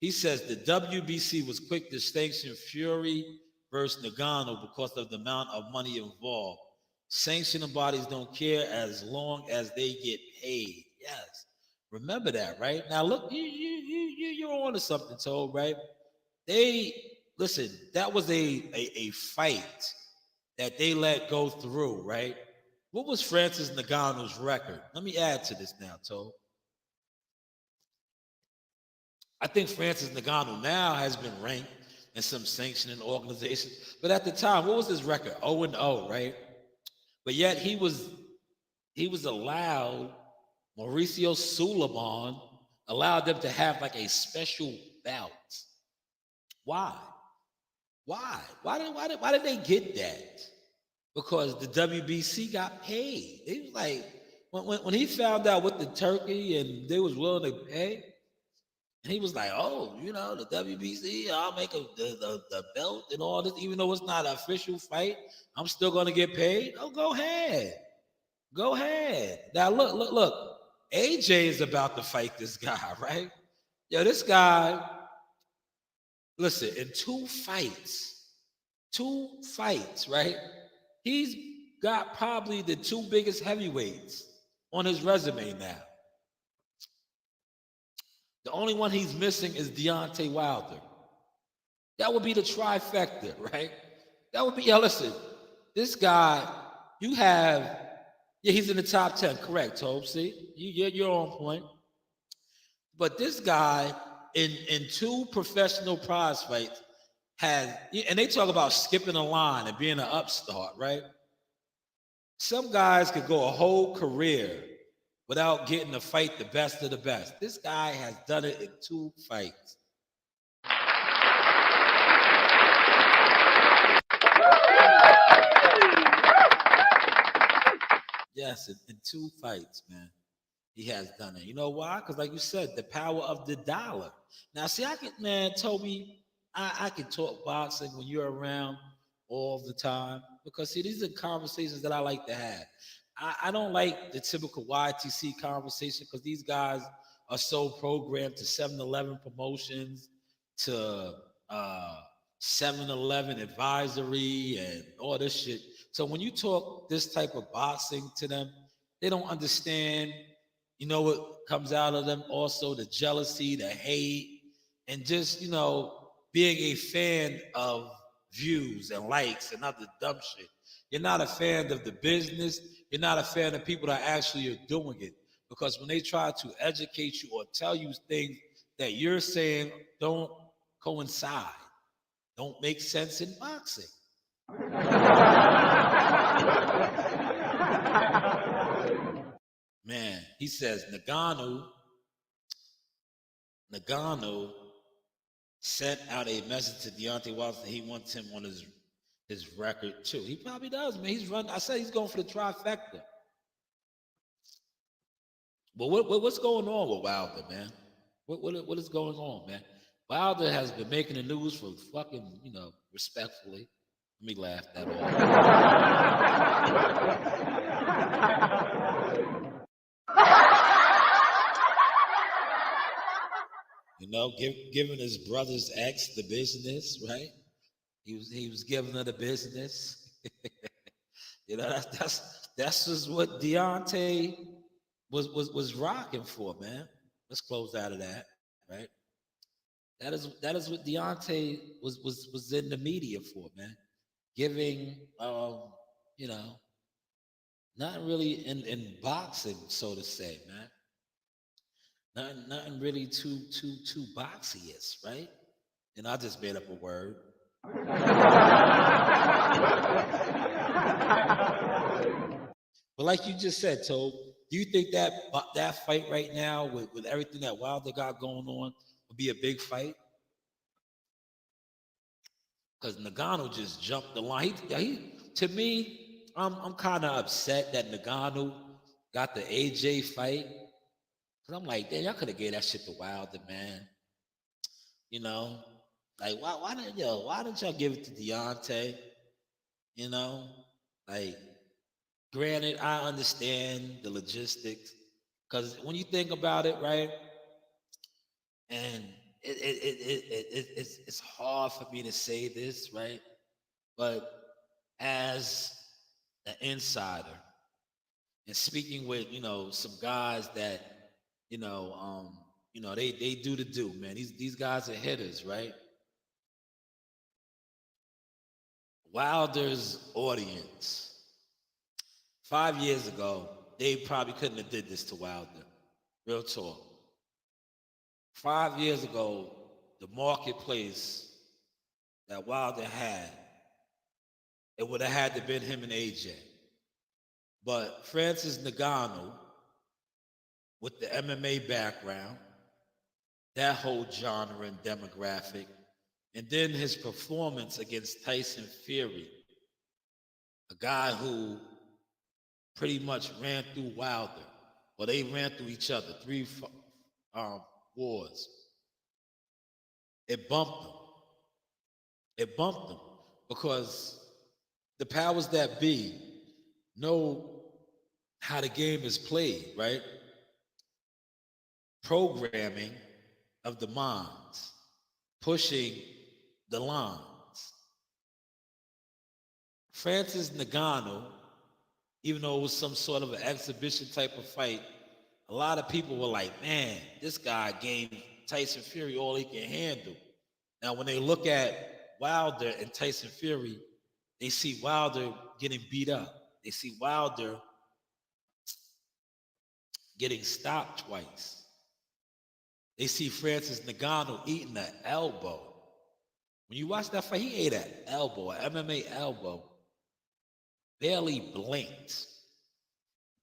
he says the WBC was quick to sanction Fury versus Nagano because of the amount of money involved. Sanctioning bodies don't care as long as they get paid. Yes. Remember that, right? Now look, you're on to something, Told, right? They listen, that was a fight that they let go through, right? What was Francis Ngannou's record? Let me add to this now, Told. I think Francis Ngannou now has been ranked in some sanctioning organizations. But at the time, what was his record? 0-0, right? But yet he was allowed, Mauricio Suleiman allowed them to have like a special bout. Why? Why did they get that? Because the WBC got paid. He was like, when he found out what the turkey and they was willing to pay, and he was like, oh, the WBC, I'll make the belt and all this, even though it's not an official fight, I'm still going to get paid. Oh, go ahead. Go ahead. Now, look. AJ is about to fight this guy, right? Yo, this guy, listen, in two fights, right? He's got probably the two biggest heavyweights on his resume now. The only one he's missing is Deontay Wilder. That would be the trifecta, right? That would be, listen, this guy, he's in the top 10, correct, Tobe, see? You're on point. But this guy, in two professional prize fights, and they talk about skipping a line and being an upstart, right? Some guys could go a whole career without getting to fight the best of the best. This guy has done it in two fights. Yes, in two fights, man. He has done it. You know why? Because like you said, the power of the dollar. Now, see, Toby, I can talk boxing when you're around all the time. Because see, these are conversations that I like to have. I don't like the typical YTC conversation because these guys are so programmed to 7-Eleven promotions, to 7-Eleven advisory and all this shit. So when you talk this type of boxing to them, they don't understand, what comes out of them. Also the jealousy, the hate, and just, being a fan of views and likes and other dumb shit. You're not a fan of the business. You're not a fan of people that actually are doing it. Because when they try to educate you or tell you things that you're saying don't coincide, don't make sense in boxing. Man, he says Ngannou sent out a message to Deontay Wilder that he wants him on his record too. He probably does, man. I said he's going for the trifecta. But what's going on with Wilder, man? What is going on, man? Wilder has been making the news for fucking, respectfully. Let me laugh that off. Giving his brother's ex the business, right? He was giving her the business. That's just what Deontay was rocking for, man. Let's close out of that, right? That is what Deontay was in the media for, man. Giving not really in boxing, so to say, man. Nothing really too boxy-ish, right? And I just made up a word. But like you just said, Tobe, do you think that fight right now with everything that Wilder got going on will be a big fight? Because Ngannou just jumped the line. To me, I'm kind of upset that Ngannou got the AJ fight. Cause I'm like, damn, y'all could have gave that shit to Wilder, man. Like why didn't y'all give it to Deontay? Like, granted, I understand the logistics, because when you think about it, right, and it's hard for me to say this, right, but as an insider and speaking with, some guys that, they do the do, man. These guys are hitters, right? Wilder's audience 5 years ago, they probably couldn't have did this to Wilder. Real talk. 5 years ago, the marketplace that Wilder had, it would have had to been him and AJ. But Francis Ngannou, with the MMA background, that whole genre and demographic, and then his performance against Tyson Fury, a guy who pretty much ran through Wilder. Well, they ran through each other, 3 wars. It bumped them. It bumped them because the powers that be know how the game is played, right? Programming of the minds, pushing the lines. Francis Ngannou, even though it was some sort of an exhibition type of fight, a lot of people were like, man, this guy gave Tyson Fury all he can handle. Now, when they look at Wilder and Tyson Fury, they see Wilder getting beat up. They see Wilder getting stopped twice. They see Francis Ngannou eating an elbow. When you watch that fight, he ate an elbow, an MMA elbow. Barely blinked.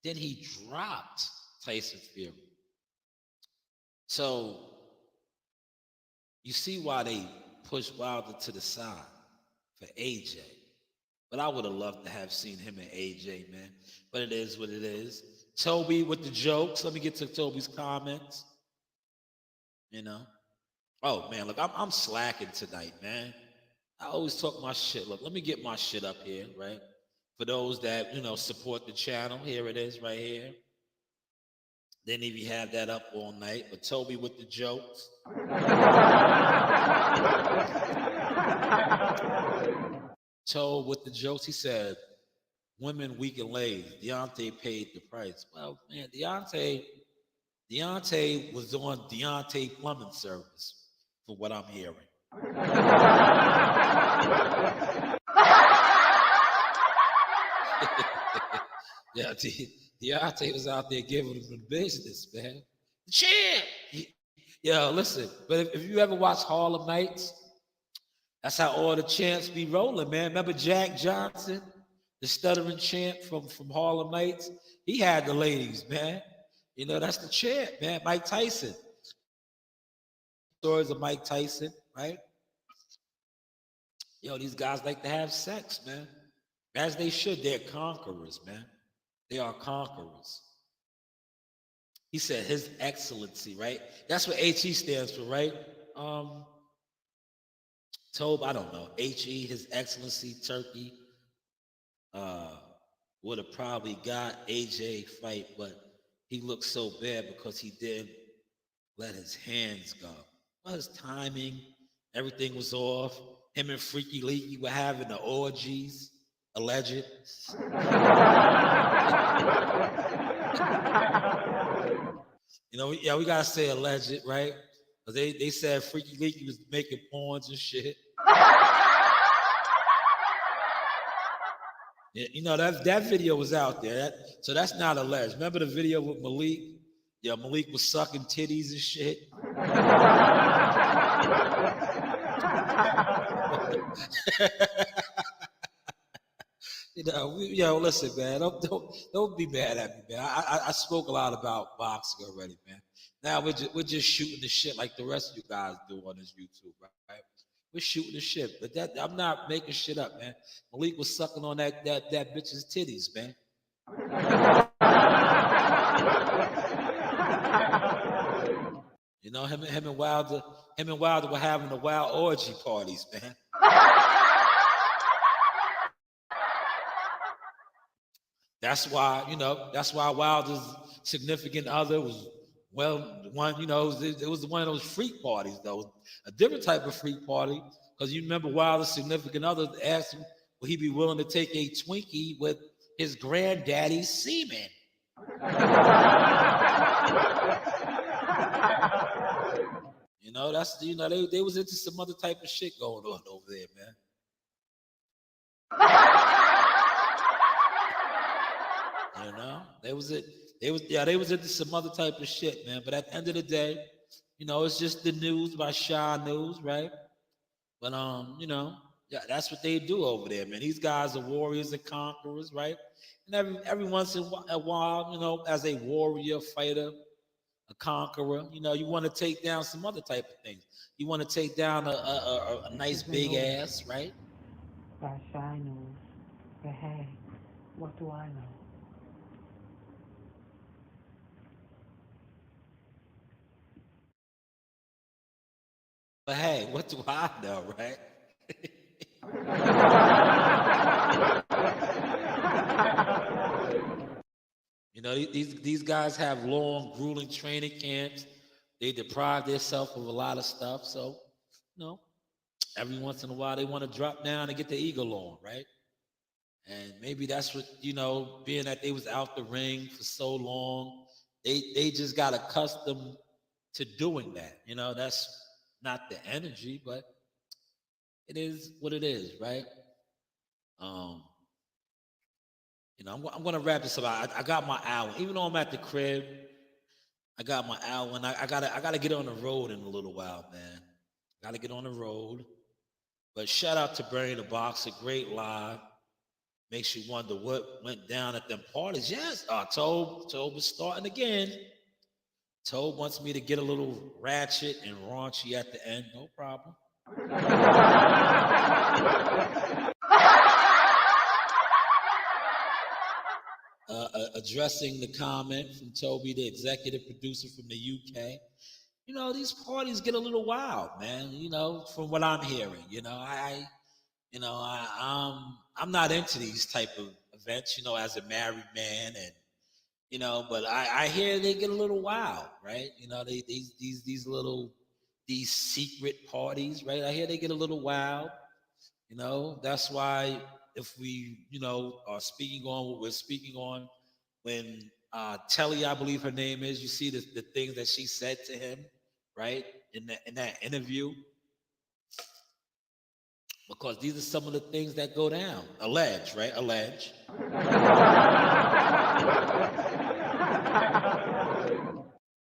Then he dropped Tyson Fury. So you see why they pushed Wilder to the side for AJ. But I would have loved to have seen him and AJ, man. But it is what it is. Toby with the jokes. Let me get to Toby's comments. Oh, man, look, I'm slacking tonight, man. I always talk my shit. Look, let me get my shit up here, right? For those that, support the channel, here it is right here. Didn't even have that up all night, but Toby with the jokes. Toby with the jokes, he said, women weak and lazy. Deontay paid the price. Well, man, Deontay was on Deontay plumbing service, for what I'm hearing. Yeah, Deontay was out there giving him the business, man. The champ! Yo, listen, but if you ever watch Harlem Nights, that's how all the champs be rolling, man. Remember Jack Johnson, the stuttering champ from Harlem Nights? He had the ladies, man. That's the champ, man. Mike Tyson. Stories of Mike Tyson, right? Yo, these guys like to have sex, man. As they should. They're conquerors, man. They are conquerors. He said His Excellency, right? That's what HE stands for, right? Tobe, I don't know. HE, His Excellency, Turkey, would have probably got AJ fight, but he looked so bad because he didn't let his hands go. Well, his timing, everything was off. Him and Freaky Leaky were having the orgies, alleged. We gotta say alleged, right? Because they said Freaky Leaky was making porns and shit. Yeah, that video was out there. So that's not alleged. Remember the video with Malik? Yeah, Malik was sucking titties and shit. Listen, man. Don't be mad at me, man. I spoke a lot about boxing already, man. Now we're just shooting the shit like the rest of you guys do on this YouTube, right? We're shooting the shit, but I'm not making shit up, man. Malik was sucking on that bitch's titties, man. Him and Wilder were having the wild orgy parties, man. That's why Wilder's significant other was it was one of those freak parties, though. A different type of freak party, because you remember Wilder's significant other asked him, would he be willing to take a Twinkie with his granddaddy's semen. You know, that's, you know, they was into some other type of shit going on over there, man. You know, they was into some other type of shit, man. But at the end of the day, you know, it's just the news by Shanewz, right? But you know, yeah, that's what they do over there, man. These guys are warriors and conquerors, right? And every once in a while, you know, as a warrior, fighter, a conqueror, you know, you want to take down some other type of things. You want to take down a nice big ass, right? By Shanewz. But hey, what do I know? But hey, what do I know, right? You know, these guys have long, grueling training camps. They deprive themselves of a lot of stuff. So, you know, every once in a while they want to drop down and get the eagle on, right? And maybe that's what, you know, being that they was out the ring for so long, they just got accustomed to doing that. You know, that's not the energy, but it is what it is, right? Um, you know, I'm gonna wrap this up. I got my hour. Even though I'm at the crib, I got my hour, and I gotta get on the road in a little while, man. Gotta get on the road. But shout out to Bernie the Boxer, great live. Makes you wonder what went down at them parties. Yes, Tobe is starting again. Tobe wants me to get a little ratchet and raunchy at the end. No problem. Addressing the comment from Toby, the executive producer from the UK. You know, these parties get a little wild, man. You know, from what I'm hearing. You know, I'm not into these type of events. You know, as a married man, and you know, but I hear they get a little wild, right? You know, these secret parties, right? I hear they get a little wild. You know, that's why if we, you know, are speaking on what we're speaking on, when Telly, I believe her name is, you see the things that she said to him, right? In that interview. Because these are some of the things that go down. Allege, right? Allege.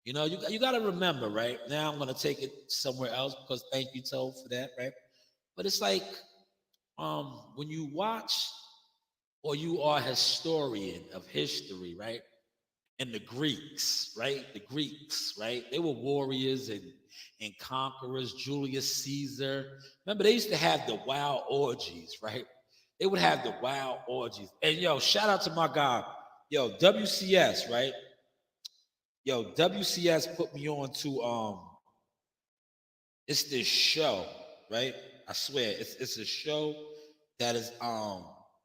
You know, you got to remember, right? Now I'm going to take it somewhere else because thank you, Toe, for that, right? But it's like when you watch or you are a historian of history, right? And the Greeks, right? The Greeks, right? They were warriors and conquerors. Julius Caesar. Remember, they used to have the wild orgies, right? They would have the wild orgies. And yo, shout out to my guy, yo, WCS, right? Yo, WCS put me on to it's this show, right? I swear, it's a show that is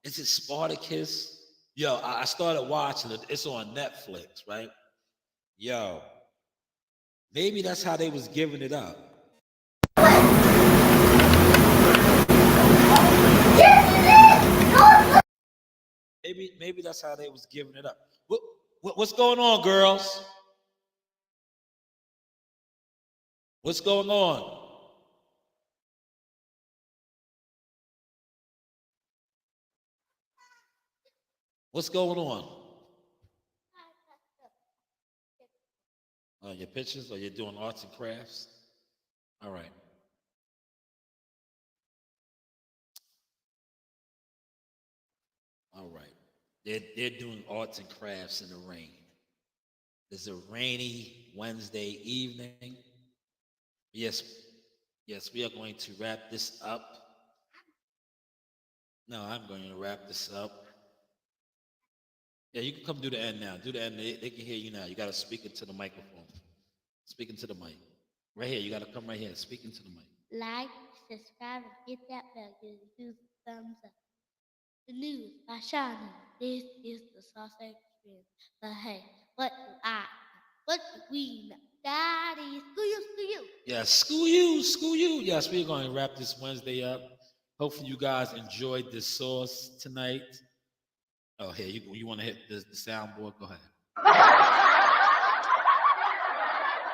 is it Spartacus? Yo, I started watching it. It's on Netflix, right? Yo, maybe that's how they was giving it up. Maybe that's how they was giving it up. What's going on, girls? What's going on? What's going on? Your pictures, or you're doing arts and crafts? All right. All right. They're doing arts and crafts in the rain. It's a rainy Wednesday evening. Yes, yes, we are going to wrap this up. No, I'm going to wrap this up. Yeah, you can come do the end now. Do the end. They can hear you now. You got to speak into the microphone. Speak into the mic. Right here. You got to come right here. Speak into the mic. Like, subscribe, and hit that bell. Give the thumbs up. The news by Shannon. This is the Sausage Experience. But hey, what do we know? Daddy, screw you. Yeah, screw you. Yes, we're going to wrap this Wednesday up. Hopefully you guys enjoyed this sauce tonight. Oh, here you want to hit the soundboard? Go ahead.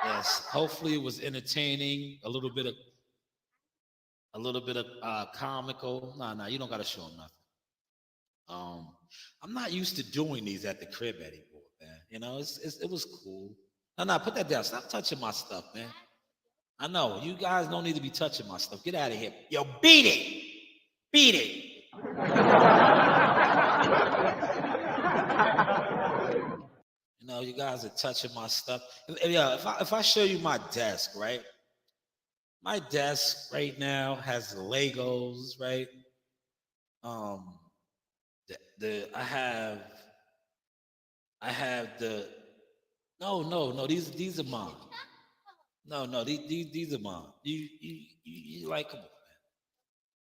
Yes. Hopefully, it was entertaining. A little bit of comical. Nah, you don't got to show them nothing. I'm not used to doing these at the crib anymore, man. You know, it was cool. No, put that down. Stop touching my stuff, man. I know you guys don't need to be touching my stuff. Get out of here. Yo, beat it. Beat it. You know, you guys are touching my stuff. Yeah, if I show you my desk, right? My desk right now has Legos, right? Um, I have the no, these are mine. No, these are mine. You like, come on, man.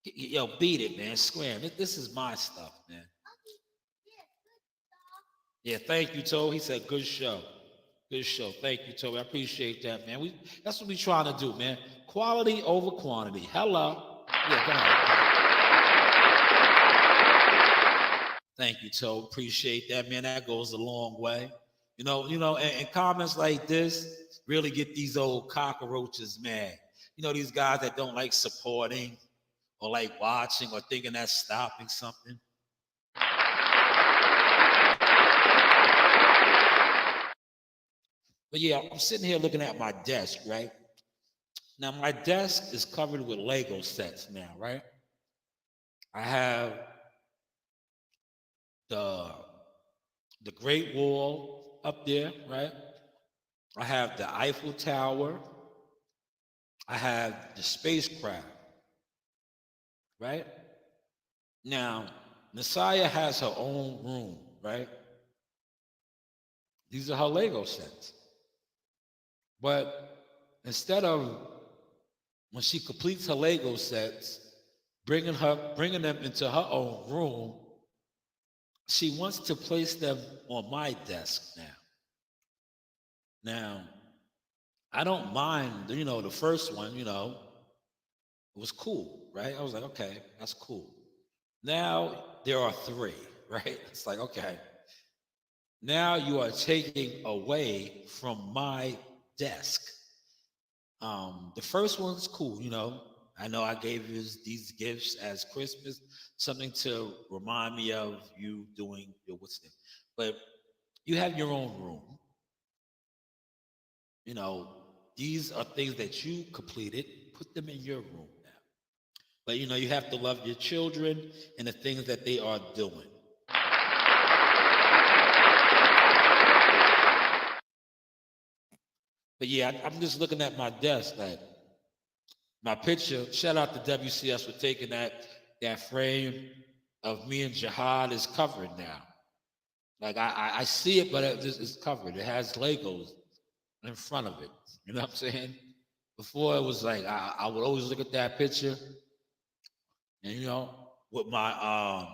Yo, beat it, man. Scram. This is my stuff, man. Yeah, thank you, Toby. He said, good show. Good show. Thank you, Toby. I appreciate that, man. That's what we trying to do, man. Quality over quantity. Hello. Yeah, go ahead. Thank you, Toby. Appreciate that, man. That goes a long way. You know, and comments like this really get these old cockroaches mad. You know, these guys that don't like supporting or like watching or thinking that's stopping something. But yeah, I'm sitting here looking at my desk, right? Now, my desk is covered with Lego sets now, right? I have the Great Wall up there, right? I have the Eiffel Tower. I have the spacecraft, right? Now, Messiah has her own room, right? These are her Lego sets. But instead of when she completes her Lego sets, bringing them into her own room, she wants to place them on my desk now. Now, I don't mind, the first one, it was cool, right? I was like, okay, that's cool. Now there are three, right? It's like, okay, now you are taking away from my desk. The first one's cool, I know I gave you these gifts as Christmas, something to remind me of you doing your what's name. But you have your own room. These are things that you completed. Put them in your room now. But you have to love your children and the things that they are doing. But yeah, I'm just looking at my desk, like my picture. Shout out to WCS for taking that frame of me and Jihad is covered now. Like I see it, but it's covered. It has Legos in front of it. You know what I'm saying? Before it was like I would always look at that picture, and with my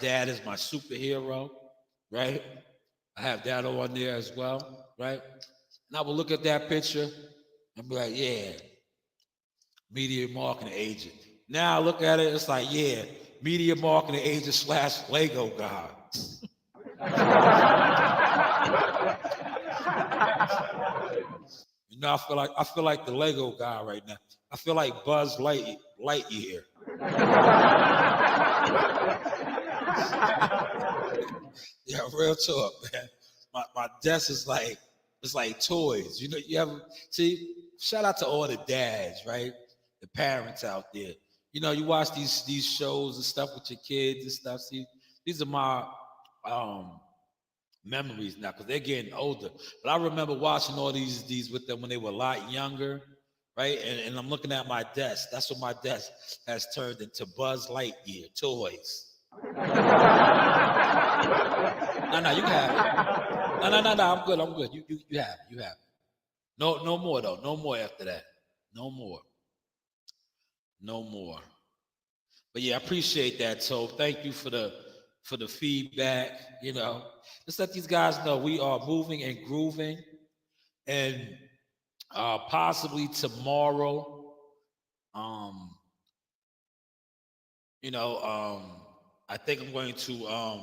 dad is my superhero, right? I have that on there as well, right? And I would look at that picture and be like, yeah, media marketing agent. Now I look at it, it's like, yeah, media marketing agent / Lego guy. I feel like the Lego guy right now. I feel like Buzz Lightyear. Yeah, real talk, man. My desk is like it's like toys. You ever see? Shout out to all the dads, right? The parents out there. You watch these shows and stuff with your kids and stuff. See, these are my memories now because they're getting older. But I remember watching all these with them when they were a lot younger, right? And I'm looking at my desk. That's what my desk has turned into Buzz Lightyear toys. No, you can have it. No, I'm good. You have it. No more though. No more after that. No more. But yeah, I appreciate that. So thank you for the feedback. Just let these guys know we are moving and grooving, and possibly tomorrow, I think I'm going to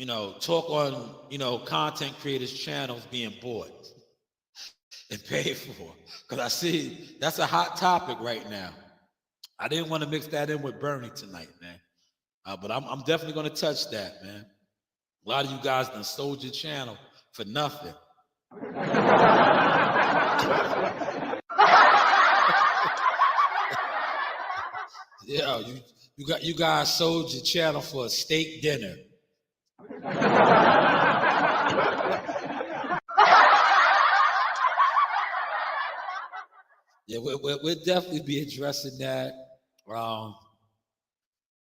talk on, content creators' channels being bought and paid for. Because I see that's a hot topic right now. I didn't want to mix that in with Bernie tonight, man. But I'm definitely going to touch that, man. A lot of you guys done sold your channel for nothing. Yeah, you guys sold your channel for a steak dinner. Yeah, we'll definitely be addressing that.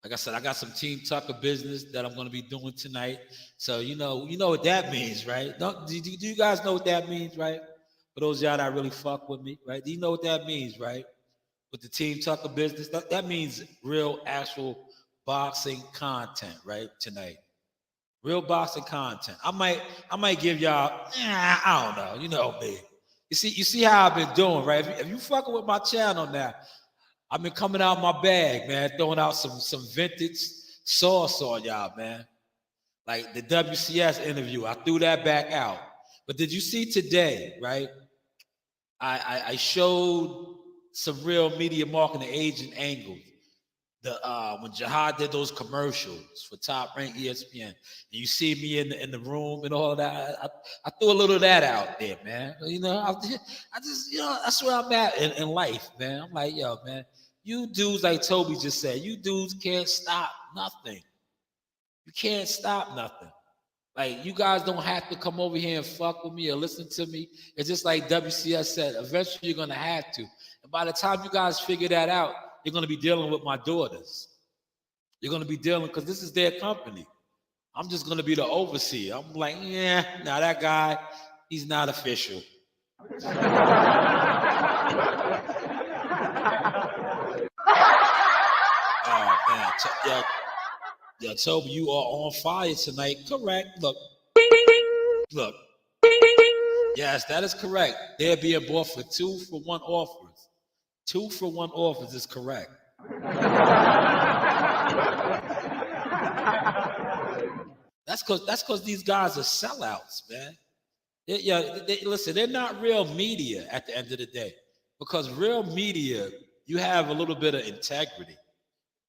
Like I said, I got some Team Tucker business that I'm going to be doing tonight. So you know what that means, right? Do you guys know what that means, right? For those of y'all that really fuck with me, right? Do you know what that means, right? With the Team Tucker business, that means real, actual boxing content, right? Tonight, real boxing content. I might give y'all, I don't know, you know me. You see how I've been doing, right? If you fucking with my channel now, I've been coming out my bag, man, throwing out some vintage sauce on y'all, man. Like the WCS interview, I threw that back out. But did you see today, right? I showed some real media marketing agent angles. When Jihad did those commercials for Top Rank ESPN, and you see me in the room and all that, I threw a little of that out there, man. I just that's where I'm at in life, man. I'm like, yo, man, you dudes, like Toby just said, you dudes can't stop nothing. You can't stop nothing. Like, you guys don't have to come over here and fuck with me or listen to me. It's just like WCS said, eventually you're going to have to. And by the time you guys figure that out, you're going to be dealing with my daughters. You're going to be dealing, because this is their company. I'm just going to be the overseer. I'm like, now that guy, he's not official. Oh, man. Yeah, Toby, you are on fire tonight. Correct. Look. Yes, that is correct. They're being bought for 2-for-1 offers. 2-for-1 offers is correct. That's because these guys are sellouts, man. Listen, they're not real media at the end of the day. Because real media, you have a little bit of integrity.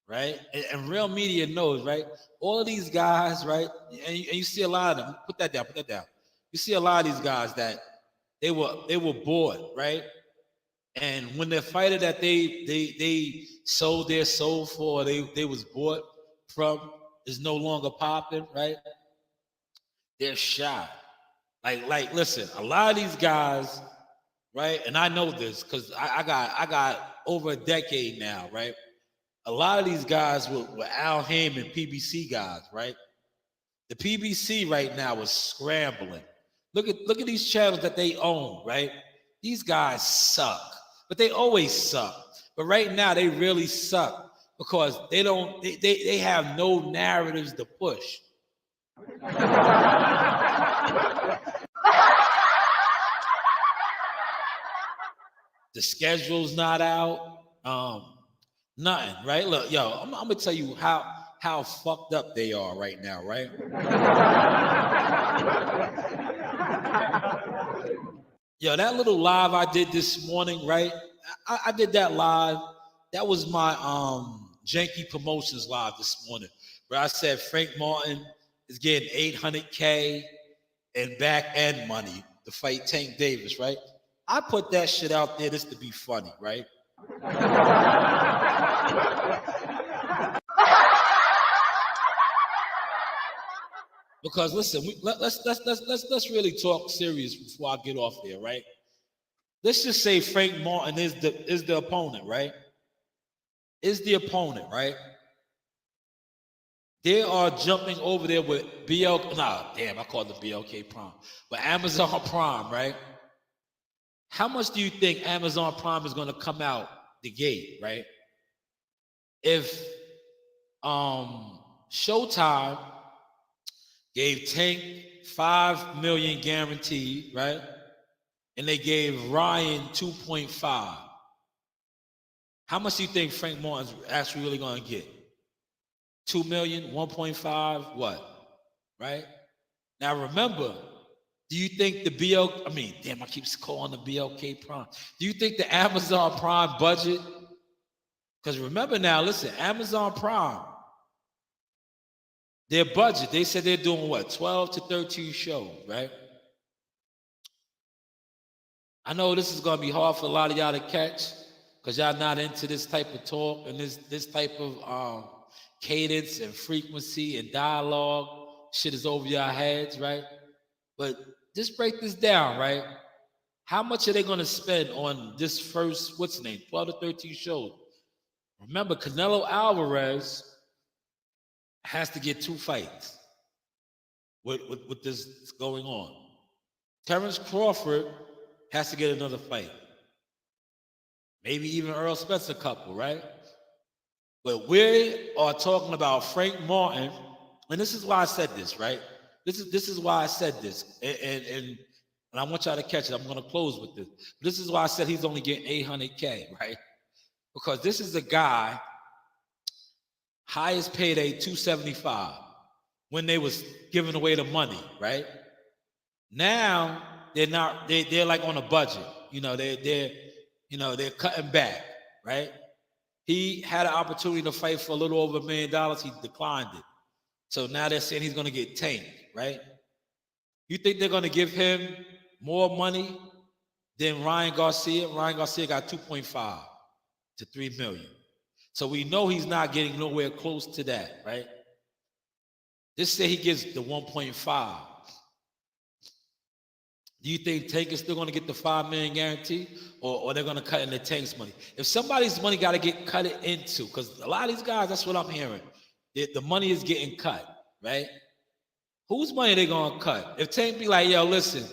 Right? And real media knows, right? All of these guys, right? And you see a lot of them. Put that down. You see a lot of these guys that they were bought, right? And when the fighter that they sold their soul for, they was bought from, is no longer popping, right? They're shot. Like, listen, a lot of these guys, right? And I know this because I got over a decade now, right? A lot of these guys were Al Heyman PBC guys, right? The PBC right now is scrambling. Look at these channels that they own, right? These guys suck, but they always suck. But right now they really suck because they have no narratives to push. The schedule's not out. Nothing, right? Look, yo, I'm gonna tell you how fucked up they are right now, right? Yo, that little live I did this morning, right? I did that live. That was my Janky Promotions live this morning, where I said Frank Martin is getting $800K and back end money to fight Tank Davis, right? I put that shit out there just to be funny, right? Because listen, let's really talk serious before I get off there, right? Let's just say Frank Martin is the opponent, right? Is the opponent, right? They are jumping over there with I call it the BLK Prime, but Amazon Prime, right? How much do you think Amazon Prime is going to come out the gate, right? If Showtime gave Tank $5 million guaranteed, right? And they gave Ryan 2.5. How much do you think Frank Martin's actually really going to get? 2 million, 1.5, what? right? Now remember, do you think I keep calling the BLK Prime. Do you think the Amazon Prime budget? Because remember now, listen, Amazon Prime, their budget, they said they're doing what, 12 to 13 shows, right? I know this is going to be hard for a lot of y'all to catch because y'all not into this type of talk and this type of cadence and frequency and dialogue. Shit is over your heads, right? But just break this down, right? How much are they going to spend on this first, 12 to 13 shows? Remember, Canelo Alvarez has to get 2 fights with this going on. Terrence Crawford has to get another fight. Maybe even Earl Spence a couple, right? But we are talking about Frank Martin, and this is why I said this, right? This is why I said this, and I want y'all to catch it. I'm going to close with this. This is why I said he's only getting $800K, right? Because this is a guy, highest payday $275 when they was giving away the money, right? Now they're not. They're like on a budget. They're cutting back, right? He had an opportunity to fight for a little over $1 million. He declined it. So now they're saying he's going to get tanked, right? You think they're going to give him more money than Ryan Garcia? Ryan Garcia got 2.5 to 3 million. So we know he's not getting nowhere close to that, right? Just say he gives the 1.5. Do you think Tank is still going to get the $5 million guarantee, or they're going to cut into Tank's money? If somebody's money got to get cut into, because a lot of these guys, that's what I'm hearing. The money is getting cut, right? Whose money are they going to cut? If Tank be like, yo, listen.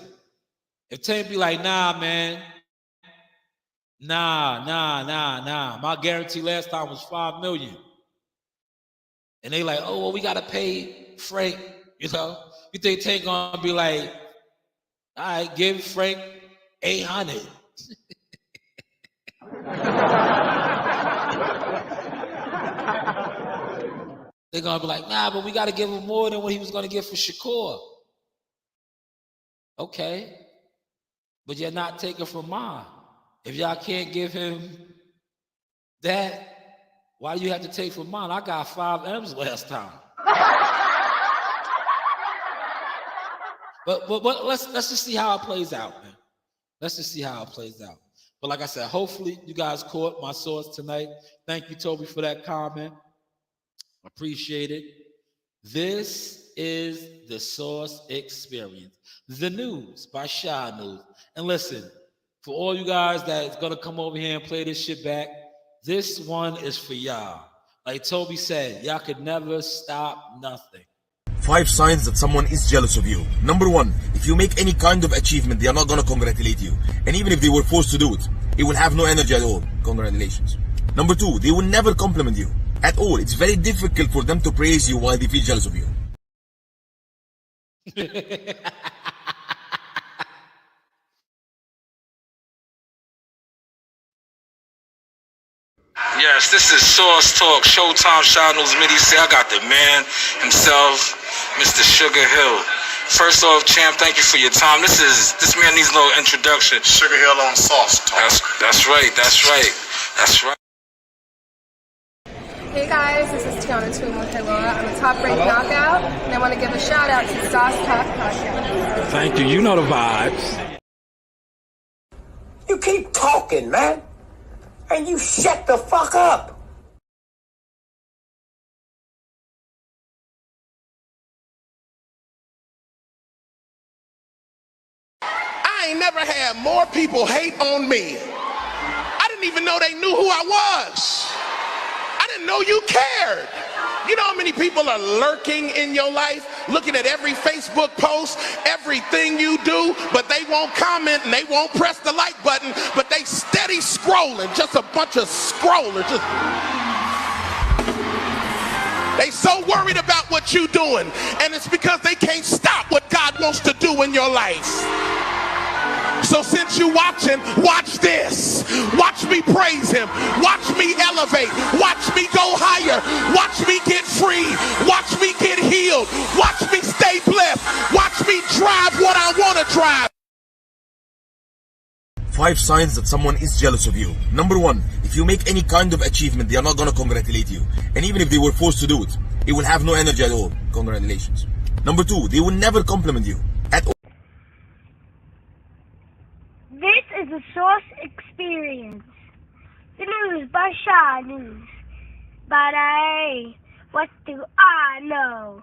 If Tank be like, nah, man. Nah. My guarantee last time was $5 million. And they like, oh, well, we got to pay Frank, You think Tank going to be like, all right, give Frank 800. They're going to be like, nah, but we got to give him more than what he was going to get for Shakur. Okay. But you're not taking from mine. If y'all can't give him that, why do you have to take from mine? I got 5 M's last time. But let's just see how it plays out, man. Let's just see how it plays out. But like I said, hopefully you guys caught my source tonight. Thank you, Toby, for that comment. Appreciate it. This is the Source Experience, the news by Shanewz. And listen, for all you guys that's gonna come over here and play this shit back, this one is for y'all. Like Toby said, y'all could never stop nothing. 5 signs that someone is jealous of you. Number 1, if you make any kind of achievement, they are not going to congratulate you. And even if they were forced to do it, it will have no energy at all. Congratulations. Number 2, they will never compliment you at all. It's very difficult for them to praise you while they feel jealous of you. Yes, this is Source Talk, Showtime, Shanewz, Midi. Say I got the man himself, Mr. Sugar Hill. First off, champ, thank you for your time. This man needs no introduction. Sugar Hill on Sauce Talk. That's right. Hey guys, this is Tiana Tumo-Helora. I'm a top-ranked knockout, and I want to give a shout-out to Sauce Talk Podcast. Thank you. You know the vibes. You keep talking, man. And you shut the fuck up. I ain't never had more people hate on me. I didn't even know they knew who I was. I didn't know you cared. You know how many people are lurking in your life, looking at every Facebook post, everything you do, but they won't comment and they won't press the like button, but they steady scrolling, just a bunch of scrollers. They so worried about what you're doing, and it's because they can't stop what God wants to do in your life. So since you watching, watch this. Watch me praise him. Watch me elevate. Watch me go higher. Watch me get free. Watch me get healed. Watch me stay try. 5 signs that someone is jealous of you. Number 1, if you make any kind of achievement, they are not gonna congratulate you. And even if they were forced to do it, it will have no energy at all. Congratulations. Number 2, they will never compliment you at all. This is a Source Experience. The news by Shanewz. But what do I know?